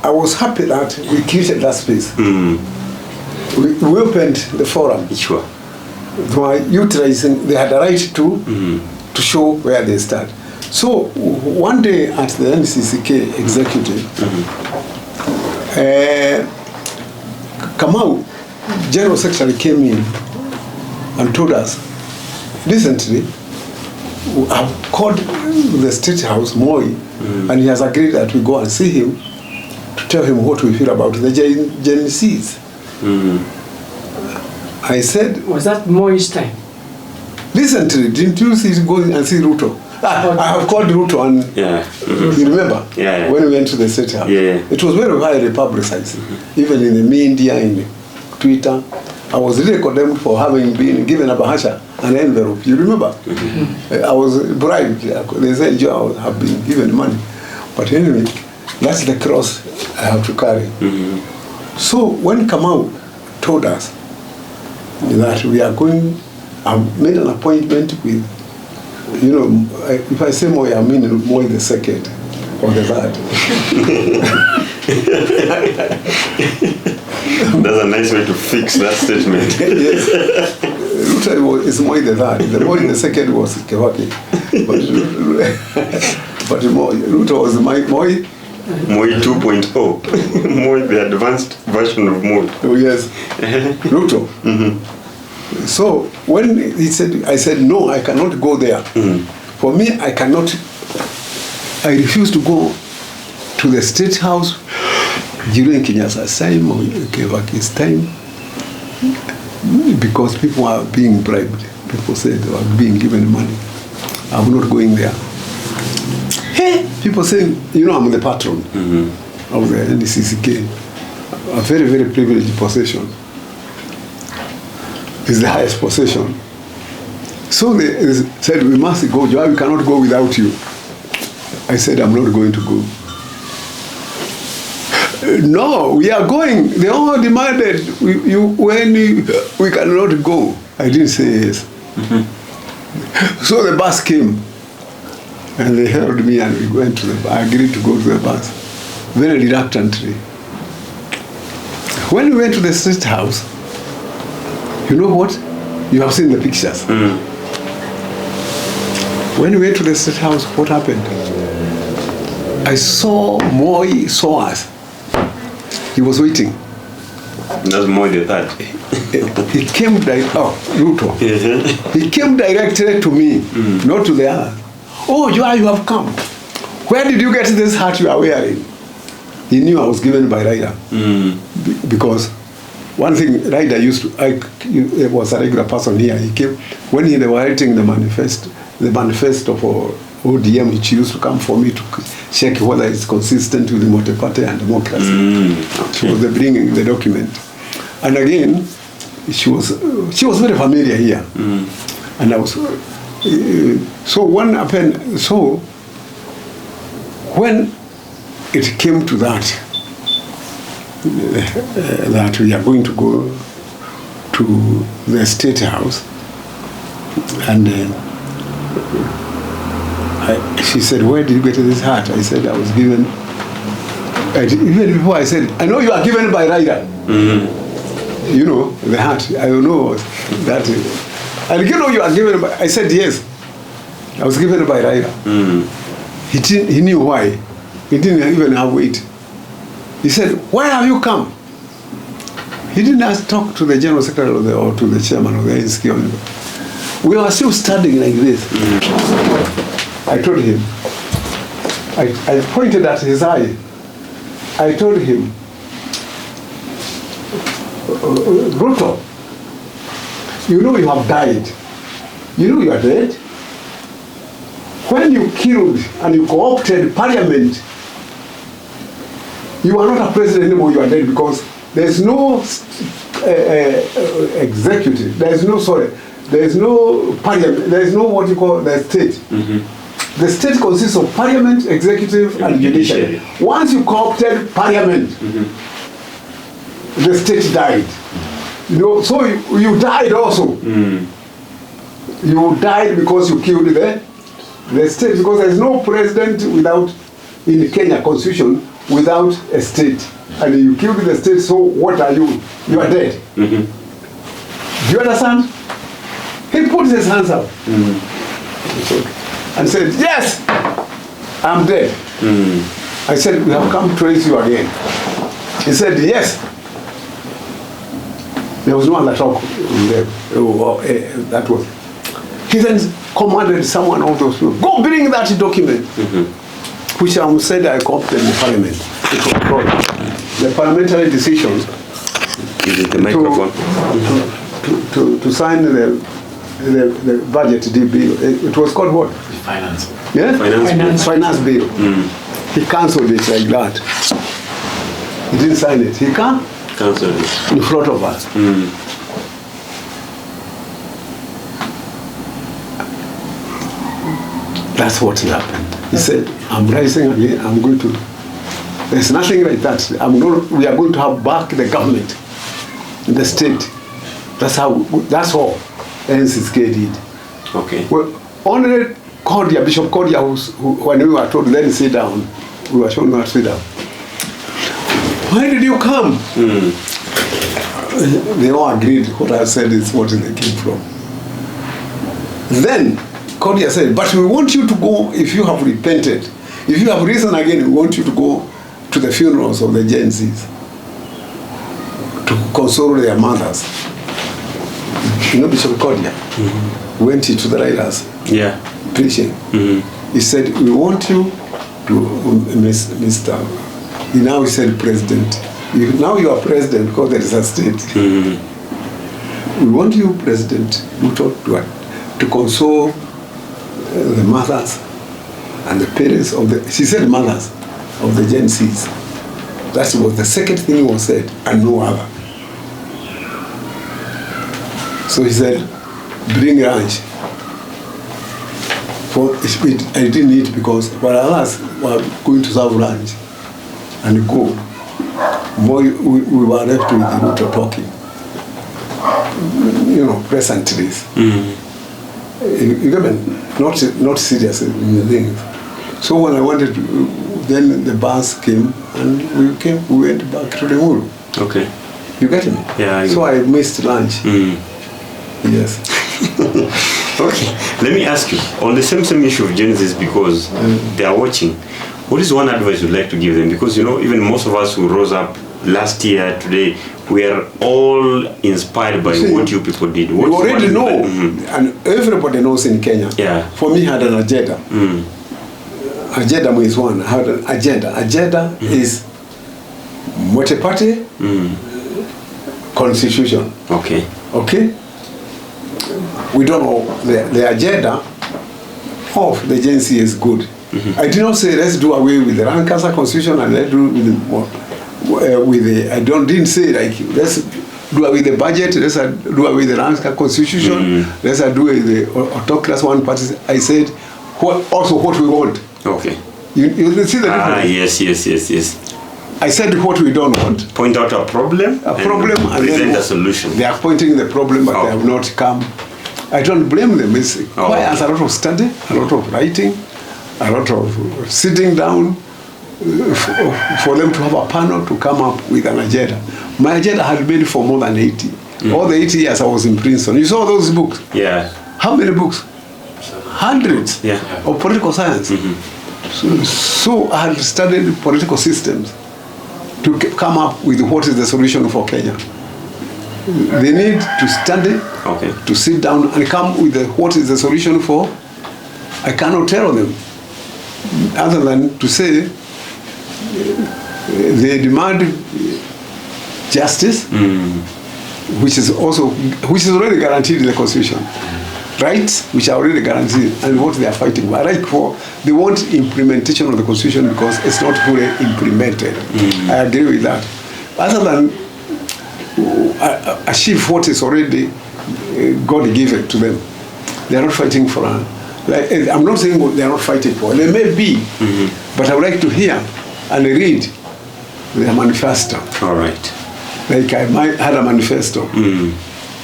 I was happy that we created that space. We opened the forum. Sure. They were utilizing, they had a right to show where they stand. So one day at the NCCK executive, Kamau, General Secretary, came in and told us, recently, I've called the State House, Moi, and he has agreed that we go and see him to tell him what we feel about the Gen Zs. I said... Was that Moi's time? Recently, didn't you see going and see Ruto? I have called Ruto and you remember when we went to the State House? It was very highly publicized, even in the media, in Twitter. I was really condemned for having been given a bahasha, an envelope. You remember? I was bribed. They said I have been given money. But anyway, that's the cross I have to carry. So when Kamau told us that we are going, I made an appointment with, you know, if I say Moi, I mean Moi the second or the third. That's a nice way to fix that statement. Yes. Ruto is Moi the third. The Moi the second was Kewaki. But Ruto was Moi 2.0. Moi, the advanced version of Moi. Oh yes. Ruto. So when he said, I said, no, I cannot go there. For me, I refuse to go to the State House during Kenyatta's time or Kevaki's time because people are being bribed. People said they were being given money. I'm not going there. Hey, people saying, you know, I'm the patron of the NCCK. A very, very privileged position. It's the highest possession. So they said, we must go. Joy, we cannot go without you. I said, I'm not going to go. No, we are going. They all demanded, we cannot go. I didn't say yes. So the bus came. And they held me and we went to the bus. I agreed to go to the bus. Very reluctantly. When we went to the State House, you know what? You have seen the pictures. When we went to the State House, what happened? I saw Moi saw us. He was waiting. That's Moi the third. He came Ruto. He came directly to me, not to the other. Oh, you have come. Where did you get this hat you are wearing? He knew I was given by Raila. Because one thing Raila used to, was a regular person here. He came, when they were writing the manifesto for ODM, which used to come for me to check whether it's consistent with the multiparty and democracy. She was bringing the document. And again, she was very familiar here. And I was, so what happened, so when it came to that, that we are going to go to the State House, and she said, where did you get this hat? I said, I was given, even before I said, I know you are given by Raila. You know, the hat, I don't know that. And you know you are given by, I said, yes, I was given by Raila. He knew why. He didn't even have weight. He said, why have you come? He didn't ask talk to the General Secretary or to the Chairman of the NCK. We were still standing like this. I told him, I pointed at his eye. I told him, Ruto, you know you have died. You know you are dead. When you killed and you co-opted parliament, you are not a president anymore, you are dead, because there's no executive, there's no parliament, there's no what you call the state. The state consists of parliament, executive, and judiciary. Once you co-opted parliament, the state died. You know, so you died also. You died because you killed the state, because there is no president in the Kenya constitution without a state. And you killed the state, so what are you? You are dead. Do you understand? He put his hands up and said, yes, I'm dead. I said, we have come to raise you again. He said, yes. There was no other talk there. That was. He then commanded someone of those people, go bring that document, which I said I co-opted in the parliament. The parliamentary decisions the microphone. To sign the budget bill. It was called what? Finance. Yeah? Finance bill. He cancelled it like that. He didn't sign it. He cancelled it in front of us. That's what happened. He said, I'm rising again, I'm going to... There's nothing like that. We are going to have back the government in the state. That's all NCSK did. Okay. Well, only Cordia, Bishop Cordia, when we were told, then sit down, we were shown not to sit down. Why did you come? They all agreed what I said is what they came from. Then Cordia said, but we want you to go, if you have repented, if you have risen again, we want you to go to the funerals of the Gen Zs to console their mothers. You know Bishop Cordia went to the writers preaching. He said, we want you to, Mr. Now he said President. Now you are President because there is a state. We want you, President Ruto, to console the mothers and the parents of the, she said mothers, of the Gen Zs. That was the second thing was said, and no other. So he said, bring lunch. I didn't eat because others were going to serve lunch and go. We were left with the Ruto talking. You know, pleasantries. Not serious in the things. So when I wanted to, then the bus came and we went back to the Mulu. Okay. You get me? Yeah. So I missed lunch. Yes. Okay. Let me ask you, on the same issue of Genesis, because they are watching, what is one advice you'd like to give them? Because, you know, even most of us who rose up last year, today, we are all inspired by what you people did. You already know, and everybody knows in Kenya. Yeah. For me, I had an agenda. Agenda is one. I had an agenda. Agenda is multiparty constitution. Okay. Okay? We don't know the agenda of the Gen Z is good. I did not say let's do away with the Lancaster constitution and let's do with the I didn't say like let's do away with the budget, let's do away with the Lancaster constitution, let's do away with the autocracy one party. I said what we want. Okay. You see the difference? Yes. I said what we don't want. Point out a problem and present a solution. They are pointing the problem, but they have not come. I don't blame them. It requires a lot of study, a lot of writing, a lot of sitting down for them to have a panel to come up with an agenda. My agenda had been for more than 80. All the 80 years I was in Princeton. You saw those books? Yeah. How many books? Hundreds of political science. So I had studied political systems to come up with what is the solution for Kenya. They need to study, to sit down and come with what is the solution for. I cannot tell them other than to say they demand justice, which is already guaranteed in the Constitution. Rights, which are already guaranteed, and what they are fighting for. They want implementation of the Constitution because it's not fully implemented. I agree with that. Other than achieve what is already God given to them, they are not fighting for. I'm not saying they are not fighting for. They may be, but I would like to hear and read their manifesto. All right. Like I had a manifesto.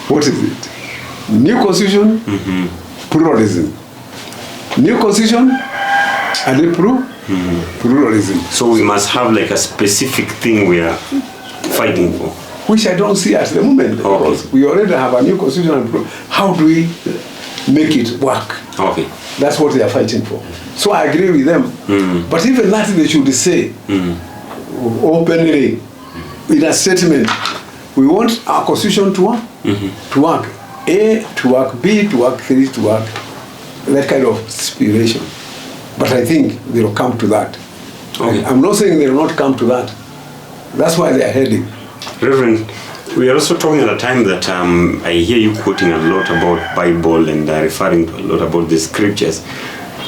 What is it? New Constitution, pluralism. New Constitution, and pluralism. So we must have like a specific thing we are fighting for. Which I don't see at the moment. Because we already have a new Constitution. And how do we make it work? Okay. That's what they are fighting for. So I agree with them. But even that they should say openly in a statement, we want our Constitution to work. To work. A to work, B to work, C to work. That kind of inspiration. But I think they will come to that. I'm not saying they will not come to that. That's why they are heading. Reverend, We are also talking at a time that I hear you quoting a lot about Bible and referring to a lot about the scriptures.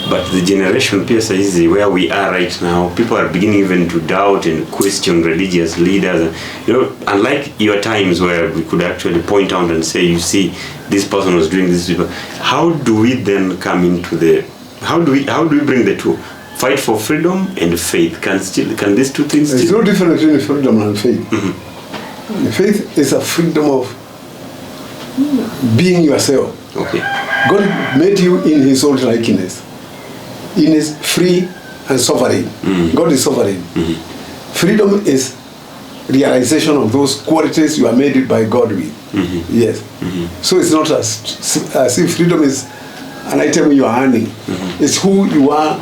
But the generation PSIZ where we are right now, people are beginning even to doubt and question religious leaders. You know, unlike your times where we could actually point out and say, you see, this person was doing this. How do we then come into the? How do we bring the two? Fight for freedom and faith. Can these two things? There's no difference between freedom and faith. Mm-hmm. Faith is a freedom of being yourself. Okay. God made you in His own likeness. In His free and sovereign. Mm-hmm. God is sovereign. Mm-hmm. Freedom is realization of those qualities you are made by God with. Mm-hmm. Yes. Mm-hmm. So it's not as if freedom is an item you are earning. Mm-hmm. It's who you are.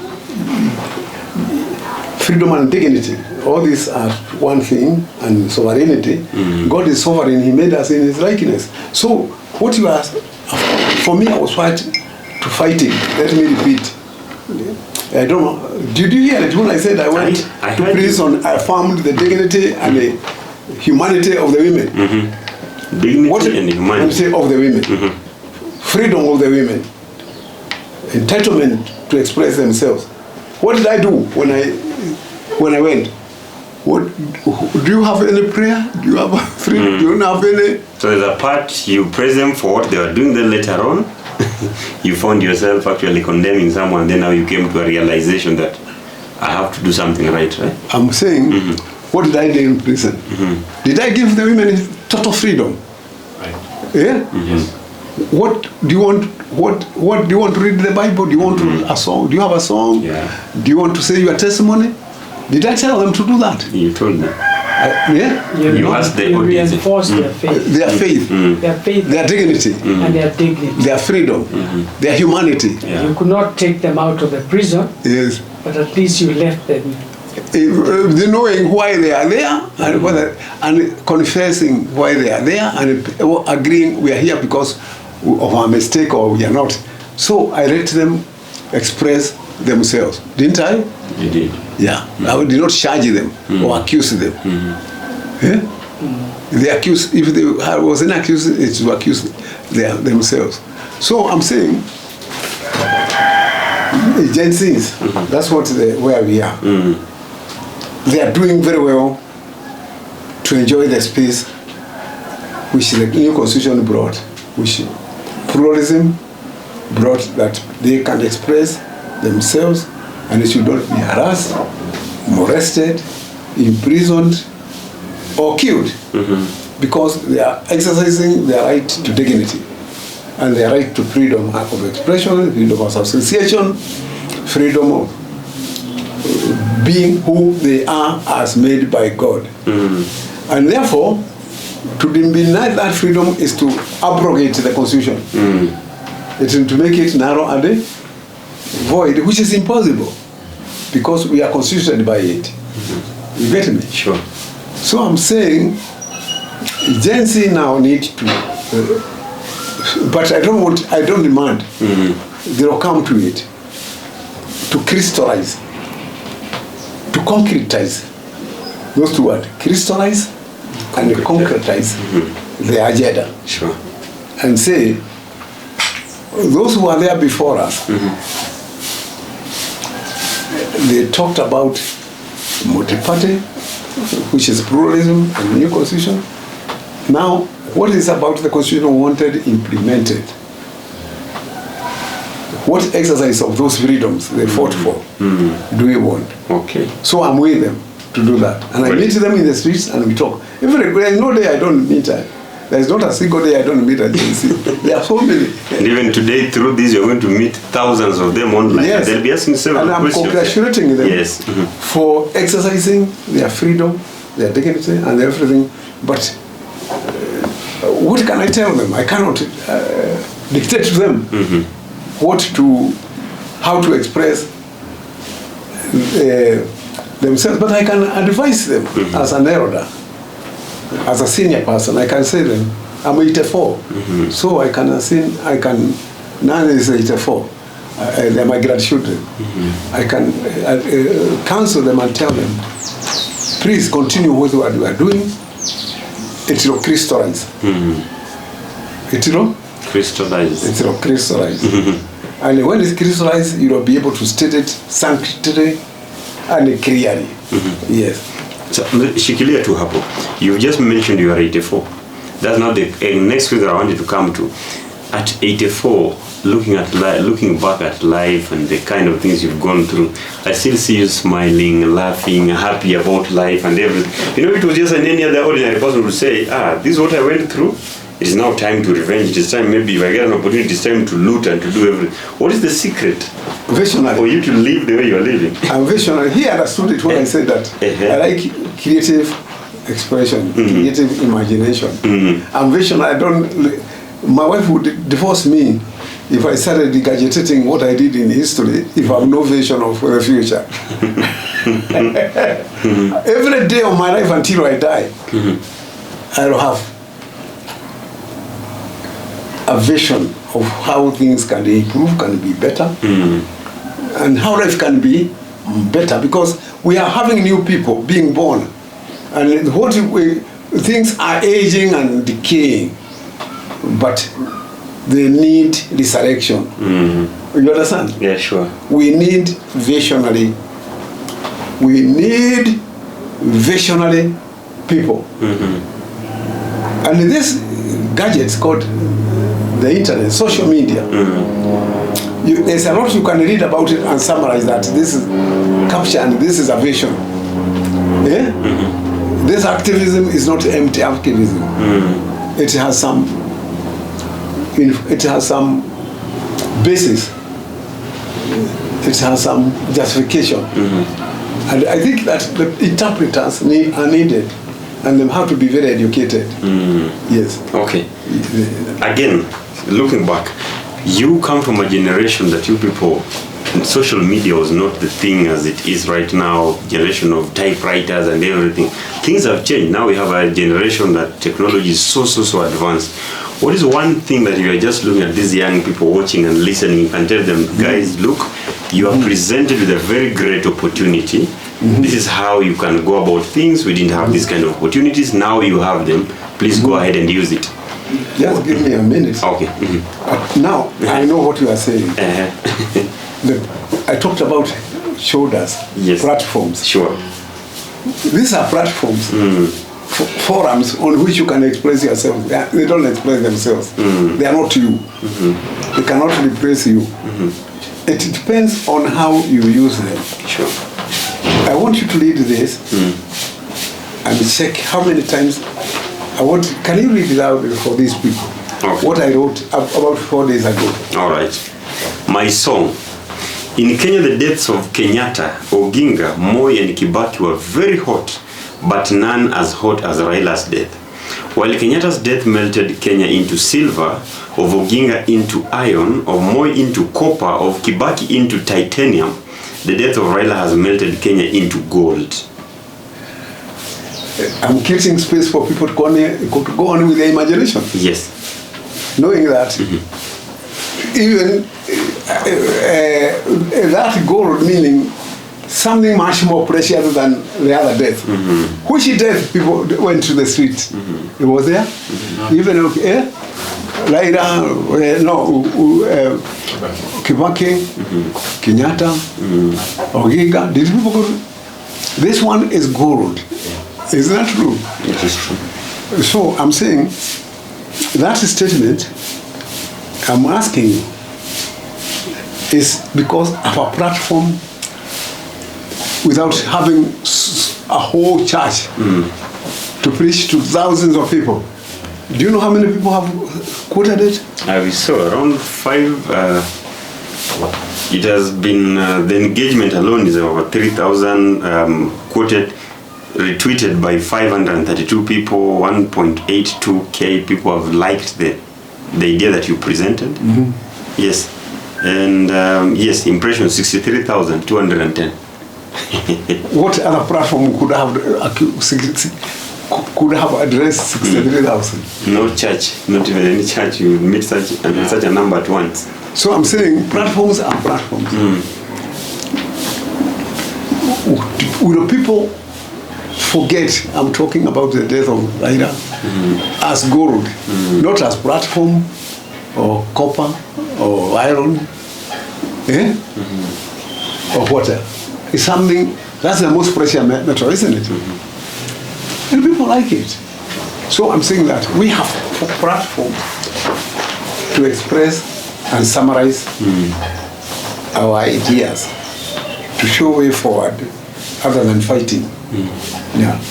Freedom and dignity. All these are one thing, and sovereignty. Mm-hmm. God is sovereign. He made us in His likeness. So what you asked, for me, I was fighting. Let me repeat. I don't know. Did you hear it when I said I went to prison? I affirmed the dignity and the humanity of the women. Mm-hmm. Dignity and humanity of the women. Mm-hmm. Freedom of the women. Entitlement to express themselves. What did I do when I went? Do you have any prayer? Do you have freedom? Do you have any? So there's a part you praise them for what they were doing. Then later on, you found yourself actually condemning someone. Then now you came to a realization that I have to do something right? I'm saying, what did I do in prison? Mm-hmm. Did I give the women total freedom? Right. Yeah. Mm-hmm. What do you want? What do you want to read the Bible? Do you want to a song? Do you have a song? Yeah. Do you want to say your testimony? Did I tell them to do that? You told me. Yeah. You asked the audience. Reinforce their faith. Their faith. Their faith. Their dignity. And their dignity. Their freedom. Their humanity. Yeah. You could not take them out of the prison. Yes. But at least you left them. The knowing why they are there and confessing why they are there and agreeing we are here because of our mistake or we are not. So I let them express themselves. Didn't I? You did. Yeah. I did not charge them or accuse them. Yeah? They accuse, if there was an accused, it's to accuse themselves. So I'm saying, agencies, that's where we are. They are doing very well to enjoy the space which the new constitution brought, which pluralism brought, that they can express themselves and they should not be harassed, molested, imprisoned, or killed because they are exercising their right to dignity and their right to freedom of expression, freedom of association, freedom of being who they are as made by God. And therefore, to deny that freedom is to abrogate the Constitution. It is to make it narrow and void, which is impossible because we are constituted by it. You get me? Sure. So I'm saying, Gen Z now needs to, but I don't demand. They will come to it to crystallize, to concretize. Those two words, crystallize and concretize the agenda. Sure. And say, those who are there before us, they talked about multiparty, which is pluralism and the new constitution. Now, what is about the constitution wanted implemented? What exercise of those freedoms they fought for do we want? Okay. So I'm with them to do that. And I meet them in the streets and we talk. There's no day I don't meet her. There's not a single day I don't meet a Gen Z. There are so many. And even today, through this, you're going to meet thousands of them online. Yes. They'll be asking several questions. And I'm congratulating them yes. for exercising their freedom, their dignity, and everything. But what can I tell them? I cannot dictate to them how to express themselves. But I can advise them as an elder. As a senior person, I can say them, I'm 84, so I can now is 84, they're my grandchildren. I can counsel them and tell them, please continue with what you are doing, it will crystallize. It will crystallize. It will crystallize. And when it crystallizes, you will be able to state it sanctity and clearly. Yes. So, shikilia tu hapo. You just mentioned you are 84. That's not the next figure I wanted to come to. At 84, looking back at life and the kind of things you've gone through, I still see you smiling, laughing, happy about life and everything. You know, it was just any other ordinary person would say, this is what I went through. It is now time to revenge. It is time, maybe if I get an opportunity, it is time to loot and to do everything. What is the secret visionary for you to live the way you are living? I'm visionary. He understood it when I said that. I like creative expression, creative imagination. I'm visionary. My wife would divorce me if I started regurgitating what I did in history if I have no vision of the future. Every day of my life until I die, I will have a vision of how things can improve, can be better, and how life can be better, because we are having new people being born, and things are aging and decaying, but they need resurrection. You understand? Yeah, sure. We need visionary people. And this gadget called the internet, social media, there's a lot you can read about it and summarize that this is capture and this is a vision. Yeah? This activism is not empty activism. It has some basis. It has some justification. And I think that the interpreters are needed, and they have to be very educated. Yes. Okay. Again, looking back, you come from a generation that you people, social media was not the thing as it is right now, generation of typewriters and everything. Things have changed. Now we have a generation that technology is so advanced. What is one thing that you are just looking at these young people watching and listening, you can tell them, guys, look, you are presented with a very great opportunity. This is how you can go about things. We didn't have these kind of opportunities. Now you have them. Please go ahead and use it. Just give me a minute. Okay. Now, I know what you are saying. I talked about shoulders, platforms. Sure. These are platforms, forums on which you can express yourself. They don't express themselves. They are not you. They cannot replace you. It depends on how you use them. Sure. I want you to read this and check how many times can you read it out for these people? Okay. What I wrote about 4 days ago. All right. My song. In Kenya, the deaths of Kenyatta, Oginga, Moi and Kibaki were very hot, but none as hot as Raila's death. While Kenyatta's death melted Kenya into silver, of Oginga into iron, of Moi into copper, of Kibaki into titanium, the death of Raila has melted Kenya into gold. I'm creating space for people to go on with their imagination. Yes. Knowing that even that gold meaning something much more precious than the other death. Which death people went to the street? It was there? Even Raila, Kibaki, Kenyatta, Oginga. Did people go? This one is gold. Is that true? It is true. So I'm saying that statement I'm asking you is because of a platform without having a whole church to preach to thousands of people. Do you know how many people have quoted it? We saw around 5. It has been, the engagement alone is over 3,000 quoted, retweeted by 532 people, 1.82k people have liked the idea that you presented. Yes. And yes, impression 63,210. What other platform could have addressed 63,000? No church, not even any church. You meet such a number at once. So I'm saying platforms are platforms. Will people forget I'm talking about the death of Raila as gold, not as platform or copper or iron, or water. It's something that's the most precious metal, isn't it? And people like it. So I'm saying that we have a platform to express and summarize our ideas, to show way forward other than fighting. Yeah.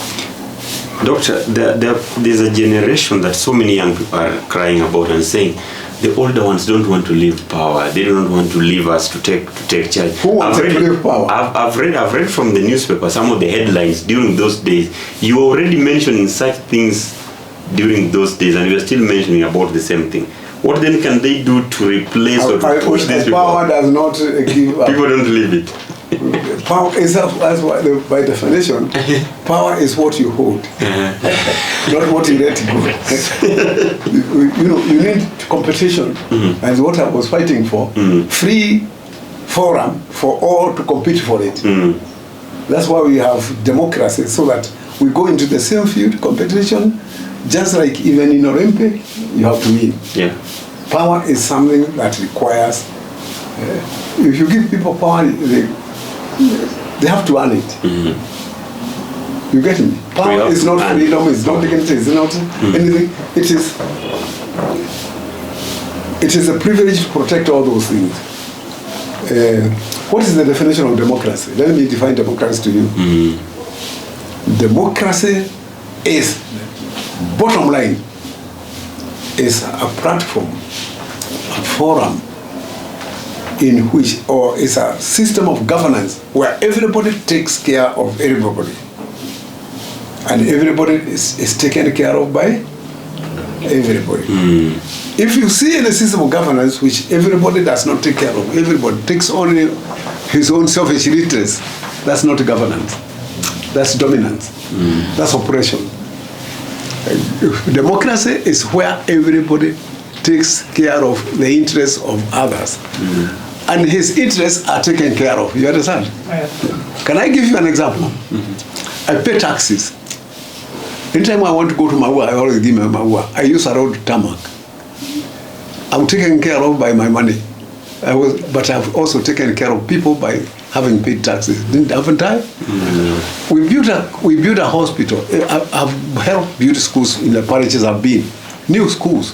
Doctor, there's a generation that so many young people are crying about and saying the older ones don't want to leave power. They don't want to leave us to take charge. Who wants to leave power? I've read from the newspaper some of the headlines during those days. You were already mentioning such things during those days, and you are still mentioning about the same thing. What then can they do to replace or to push these people? Power does not give up. People don't leave it. Power is, that's why, by definition, power is what you hold, not what you let go. You need competition, and what I was fighting for, free forum for all to compete for it. That's why we have democracy, so that we go into the same field competition, just like even in Olympic, you have to win. Yeah. Power is something that requires, if you give people power, they have to earn it. You get me? Power is not freedom, it's not dignity, it's not anything. It is a privilege to protect all those things. What is the definition of democracy? Let me define democracy to you. Democracy is, bottom line, is a platform, a forum, in which, or is a system of governance where everybody takes care of everybody, and everybody is taken care of by everybody. If you see in a system of governance which everybody does not take care of, everybody takes only his own selfish interests, that's not governance, that's dominance, that's oppression. Democracy is where everybody takes care of the interests of others. And his interests are taken care of. You understand? Can I give you an example? I pay taxes. Anytime I want to go to Maua, I always give my Maua. I use a road tarmac. I'm taken care of by my money. But I've also taken care of people by having paid taxes. Haven't I? We built a hospital. I've helped build schools in the parishes I've been. New schools.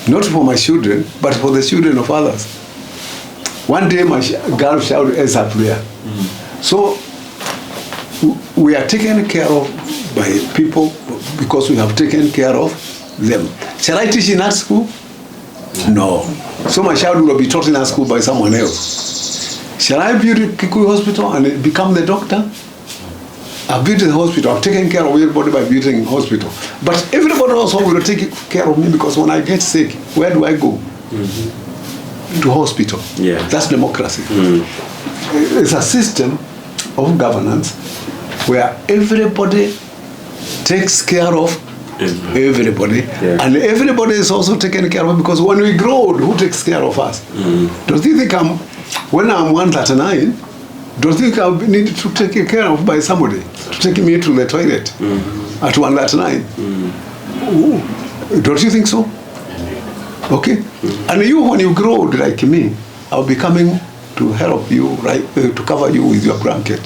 Not for my children, but for the children of others. One day my girl child ends up there. So we are taken care of by people because we have taken care of them. Shall I teach in that school? No. So my child will be taught in that school by someone else. Shall I build a Kikuyu hospital and become the doctor? I've built a hospital. I've taken care of everybody by building a hospital. But everybody also will take care of me, because when I get sick, where do I go? To hospital. Yeah. That's democracy. It's a system of governance where everybody takes care of everybody, and everybody is also taken care of, because when we grow, who takes care of us? Don't you think when I'm 139, don't you think I need to take care of by somebody to take me to the toilet at 139? Don't you think so? Okay? And you, when you grow like me, I'll be coming to help you, right, to cover you with your blanket.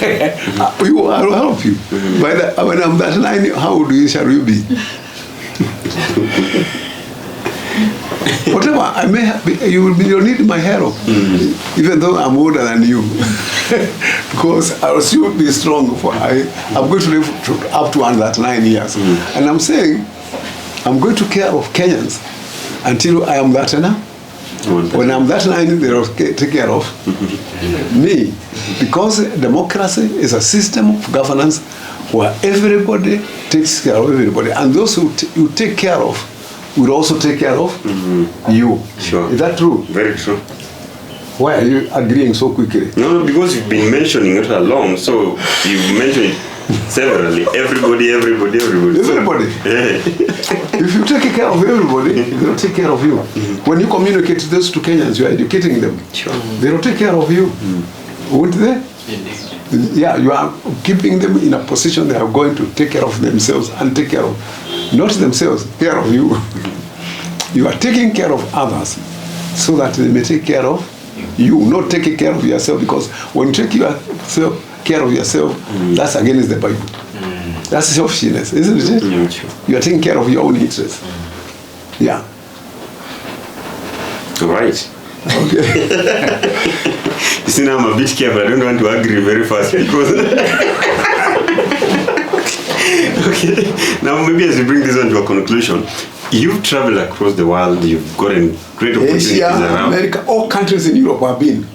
I will help you. When I'm 39, how old shall you be? Whatever I may have, you'll need my help, even though I'm older than you, because I'll still be strong. I'm going to live up to 109 years, and I'm saying I'm going to take care of Kenyans until I am 39. When I'm 39, they'll take care of me, because democracy is a system of governance where everybody takes care of everybody, and those who you take care of will also take care of you. Sure. Is that true? Very true. Why are you agreeing so quickly? No, because you've been mentioning it along, so you've mentioned it severally. Everybody. Everybody. If you take care of everybody, they'll take care of you. When you communicate this to Kenyans, you're educating them. Sure. They'll take care of you. Won't they? Yeah, you are keeping them in a position they are going to take care of themselves and take care of, not themselves, care of you. You are taking care of others so that they may take care of you, not taking care of yourself, because when you take care of yourself, that's against the Bible. That's selfishness, isn't it? Sure. You are taking care of your own interests. Yeah. All right. Okay. You see, now I'm a bit careful. I don't want to agree very fast because. Okay. Now, maybe as we bring this on to a conclusion, you've traveled across the world. You've gotten great opportunities Asia, around. America, all countries in Europe have been.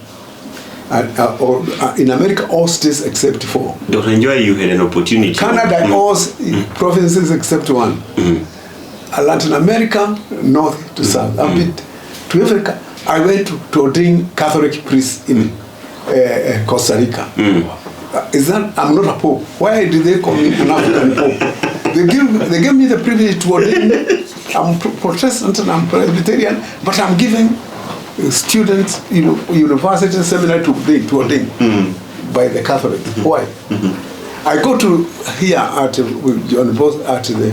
In America, all states except 4. Dr. Njoya, you had an opportunity. Canada, all provinces except 1. Latin America, north to south. A bit to Africa. I went to ordain Catholic priests in Costa Rica. Is that, I'm not a pope. Why did they call me an African pope? They gave me the privilege to ordain. I'm Protestant and I'm Presbyterian, but I'm giving students, university seminary to ordain by the Catholic. Why? I go to here at John Bosco at the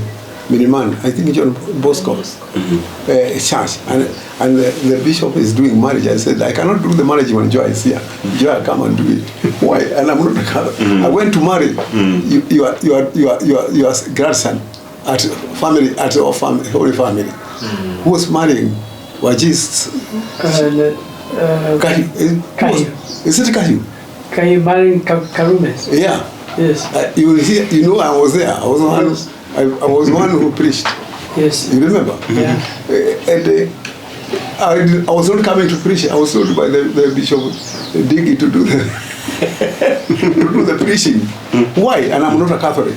Miniman, I think John Bosco church, and the bishop is doing marriage. I said, I cannot do the marriage when Njoya is here. Njoya, come and do it. Why? And I'm not a Catholic. I went to marry your grandson at our family, Holy Family, who was marrying Wajis. Is it Kayu? Kayu marrying Karumes? Yeah. Yes. I was there. I was one who preached. Yes. You remember? Yeah. And I was not coming to preach. I was told by the bishop Diggy to do the preaching. Why? And I'm not a Catholic.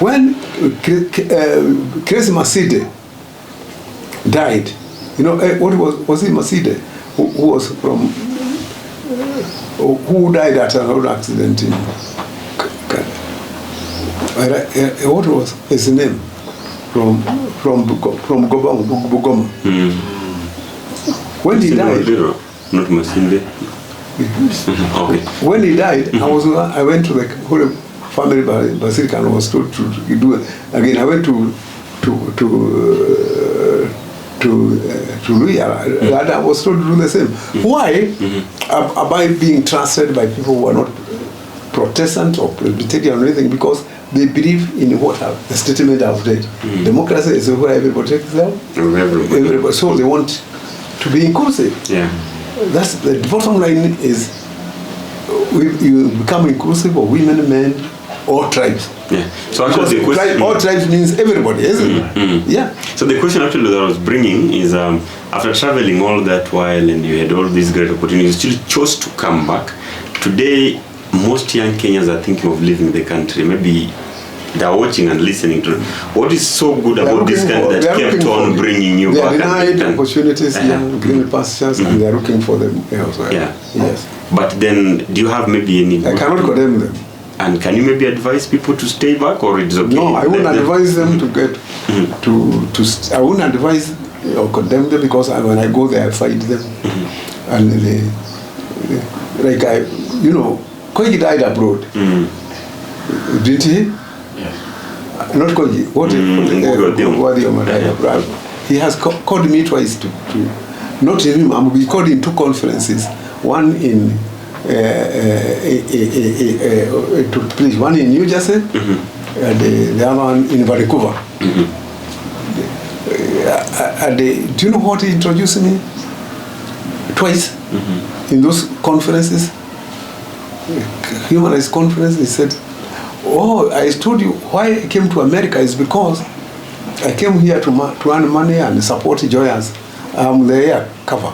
When Chris Maside died, what was he Maside? Who was from? Who died at an road accident in? What was his name? From Bugoma. When he died, not Masinde. Okay. When he died, I went to the Holy Family Basilica and was told to do it again. I went to Luya, and I was told to do the same. Why? Am I being trusted by people who are not Protestant or Presbyterian or anything? Because they believe in what the statement I've read. Democracy is where everybody takes them. Everybody. So they want to be inclusive. Yeah. That's the bottom line is you become inclusive of women, men, all tribes. Yeah. So actually the question, all tribes means everybody, isn't it? Yeah. So the question actually that I was bringing is after traveling all that while and you had all these great opportunities, you still chose to come back. Today, most young Kenyans are thinking of leaving the country. Maybe they're watching and listening to what is so good about this country that kept on bringing you back. They are denied opportunities, green pastures, and they are looking for them elsewhere. Yeah. Yes. But then, do you have maybe any? I cannot condemn them. And can you maybe advise people to stay back, or it's okay? No, I wouldn't advise them to get I wouldn't advise or condemn them, because when I go there, I fight them, and Koigi died abroad, didn't he? Yes. Not Koigi. What? Died abroad. He has called me twice to not him. We called in 2 conferences. One in to preach, one in New Jersey, and the other one in Vancouver. Do you know what he introduced me? Twice in those conferences, Human Rights Conference. He said, "Oh, I told you why I came to America is because I came here to earn money and support Njoya's. I'm the air cover,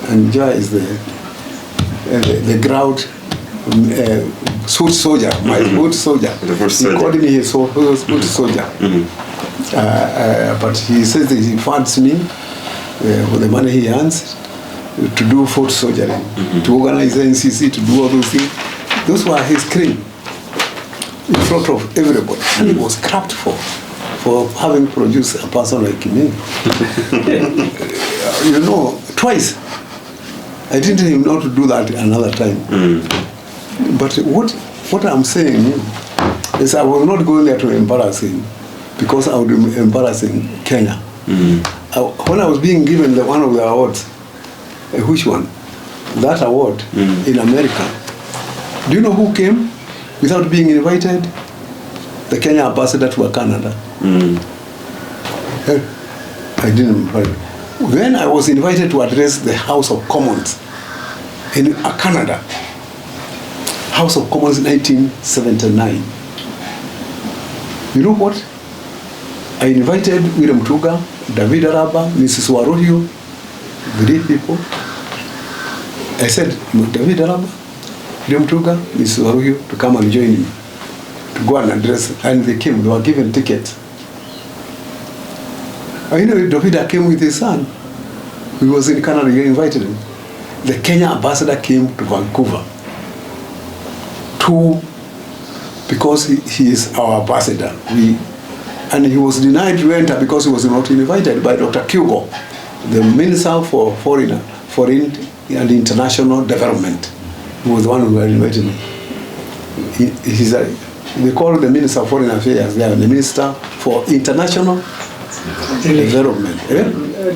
and Njoya is the ground foot soldier, my foot soldier. He called me his foot soldier. But he says that he funds me with the money he earns to do foot surgery, to organize the NCC, to do all those things. Those were his claim in front of everybody. And he was crapped for having produced a person like me. Twice. I didn't tell him not to do that another time. But what I'm saying is I was not going there to embarrass him, because I would be embarrassing Kenya. When I was being given one of the awards, which one? That award in America. Do you know who came without being invited? The Kenya ambassador to Canada. I didn't invite. Then I was invited to address the House of Commons in Canada. House of Commons 1979. You know what? I invited William Tuga, David Araba, Mrs. Waruhio, great people. I said, David Araba, William Tuga, Mrs. Waruhio, to come and join me, to go and address. And they came, they were given tickets. I know David came with his son. He was in Canada, he invited him. The Kenya ambassador came to Vancouver because he is our ambassador. And he was denied to enter because he was not invited by Dr. Kugo, the Minister for Foreign and International Development. He was the one who had invited me. They call the Minister of Foreign Affairs, they are the Minister for International Development.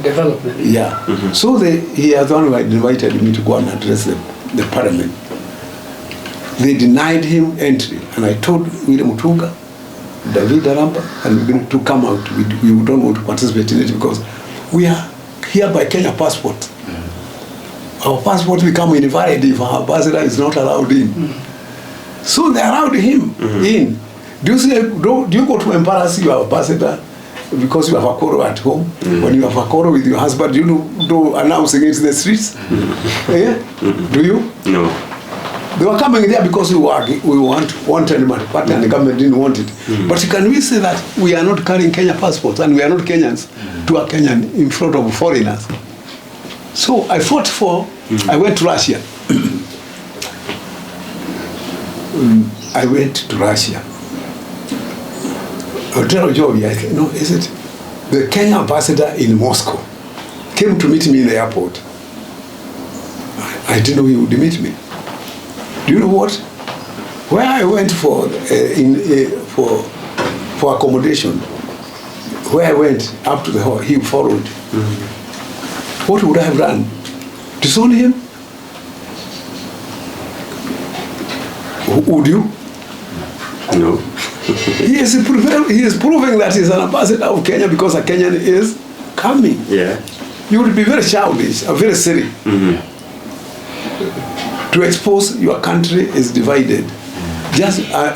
Development. Yeah. So he was the one who had invited me to go and address the parliament. They denied him entry, and I told William Tuga, David Aramba, and we're going to come out. We don't want to participate in it because we are here by Kenya passport. Our passport become invalid if our ambassador is not allowed in. So they allowed him in. Do you go to embarrass your ambassador because you have a quarrel at home? When you have a quarrel with your husband, you do announcing it in the streets? Do you? No. They were coming there because we wanted money, but and the government didn't want it. But can we say that we are not carrying Kenya passports and we are not Kenyans to a Kenyan in front of foreigners? So I fought for, I went to Russia. I went to Russia. I'll tell Njoya, I think, no, is it? The Kenya ambassador in Moscow came to meet me in the airport. I didn't know he would meet me. Do you know what? Where I went for accommodation, where I went up to the hall, he followed. What would I have done? Disown him? Would you? No. He is proving that he's an ambassador of Kenya because a Kenyan is coming. Yeah. You would be very childish, very silly. To expose your country is divided.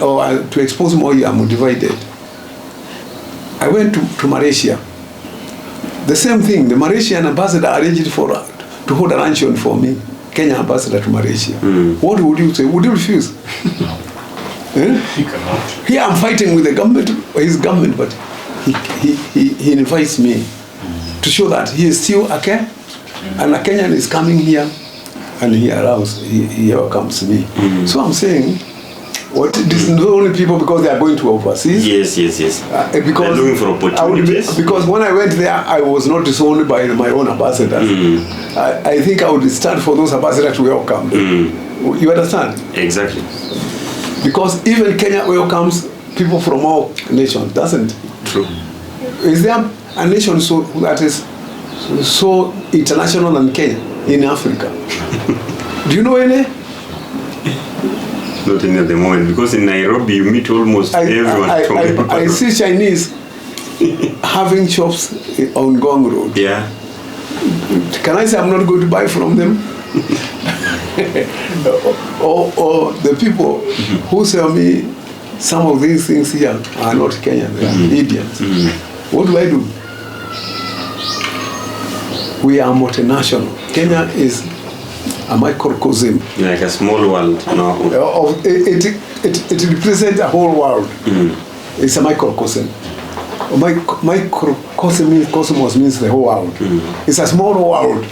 Or to expose Moi, I'm divided. I went to Malaysia. The same thing, the Malaysian ambassador arranged to hold a luncheon for me, Kenya ambassador to Malaysia. What would you say? Would you refuse? He cannot. Here I'm fighting with the government, his government, but he invites me to show that he is still a Kenyan, and a Kenyan is coming here, and he welcomes me. So I'm saying, this is not only people because they are going to overseas. Yes. Because they're looking for opportunities. Because when I went there, I was not disowned by my own ambassadors. I think I would stand for those ambassadors to welcome them. You understand? Exactly. Because even Kenya welcomes people from all nations, doesn't it? True. Is there a nation that is so international than Kenya in Africa? Do you know any? Not in at the moment, because in Nairobi you meet almost everyone. I see Chinese having shops on Gong Road. Yeah. Can I say I'm not going to buy from them? or the people who sell me some of these things here are not Kenyan, they are Indians. What do I do? We are multinational. Kenya is a microcosm. Like a small world. No. It represents a whole world. It's a microcosm. Microcosm means cosmos means the whole world. It's a small world.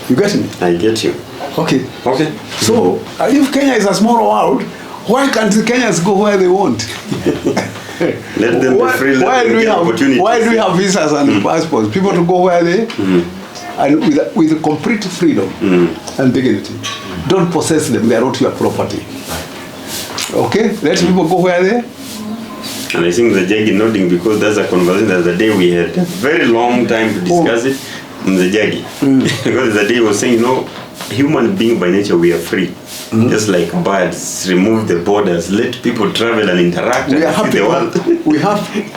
You get me? I get you. Okay. So, if Kenya is a small world, why can't the Kenyans go where they want? Let them be free. Why do we have visas and passports? People to go where they... and with complete freedom and dignity. Don't possess them, they are not your property. Okay, let people go where they are. And I think the Jagi nodding because that's a conversation that the day we had a very long time to discuss it in the Jagi. Because the day he was saying, you know, human being by nature we are free. Just like birds, remove the borders, let people travel and interact. We are happy.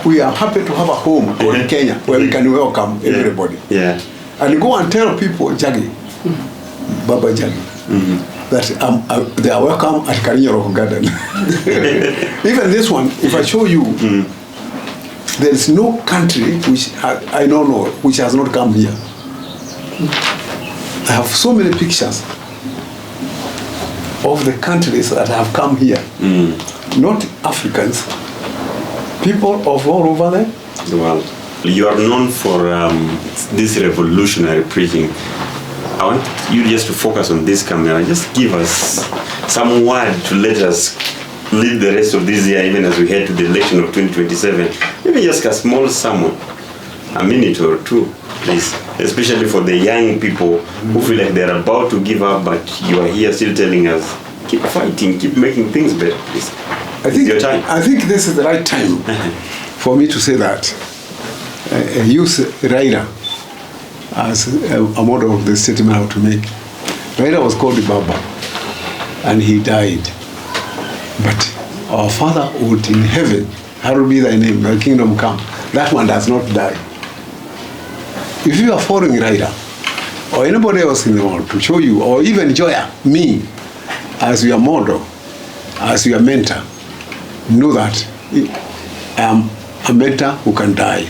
We are happy to have a home in Kenya where we can welcome everybody. Yeah. And go and tell people, Jagi, Baba Jagi, that they are welcome at Karinyoro Garden. Even this one, if I show you, there is no country which I don't know which has not come here. I have so many pictures of the countries that have come here. Not Africans, people of all over the world. You are known for this revolutionary preaching. I want you just to focus on this camera. Just give us some word to let us live the rest of this year, even as we head to the election of 2027. Maybe just a small sermon, a minute or two, please. Especially for the young people who feel like they're about to give up, but you are here still telling us, keep fighting, keep making things better, please. I think this is the right time for me to say that. A youth rider as a model of the statement I have to make. Rider was called Baba, and he died. But our Father who art in heaven, hallowed be thy name, thy kingdom come. That one does not die. If you are following Rider, or anybody else in the world to show you, or even Njoya, me, as your model, as your mentor, know that I am a mentor who can die.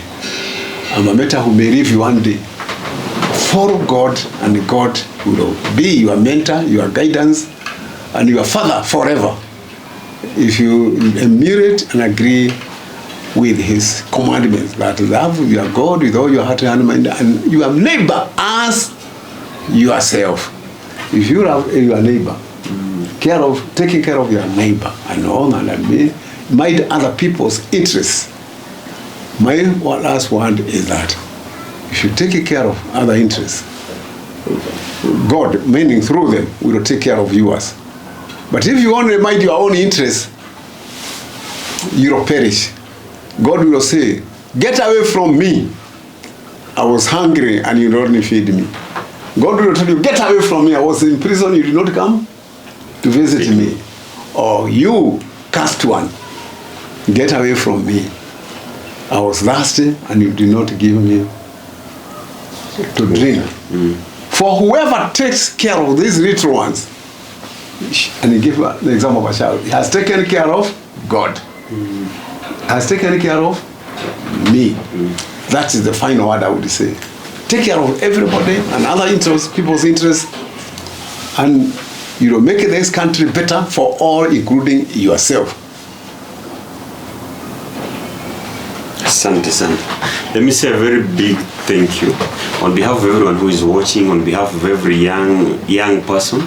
I'm a mentor who may live one day. Follow God, and God will be your mentor, your guidance, and your father forever. If you emulate and agree with his commandments, that love your God with all your heart and mind, and your neighbor as yourself. If you love your neighbor, taking care of your neighbor and honor and mind other people's interests. My last word is that if you take care of other interests, God, meaning through them, will take care of yours. But if you only mind your own interests, you will perish. God will say, get away from me. I was hungry and you did not feed me. God will tell you, get away from me. I was in prison, you did not come to visit me. Or you, cast one, get away from me. I was thirsty and you did not give me to drink. For whoever takes care of these little ones, and he gave the example of a child, he has taken care of God. Has taken care of me. That is the final word I would say. Take care of everybody and other interests, people's interests, and you know, make this country better for all, including yourself. Asante sana. Let me say a very big thank you on behalf of everyone who is watching, on behalf of every young person,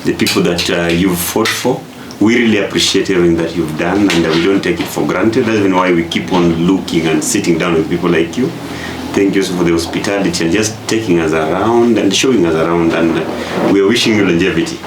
the people that you've fought for. We really appreciate everything that you've done, and we don't take it for granted. That's even why we keep on looking and sitting down with people like you. Thank you for the hospitality and just taking us around and showing us around, and we are wishing you longevity.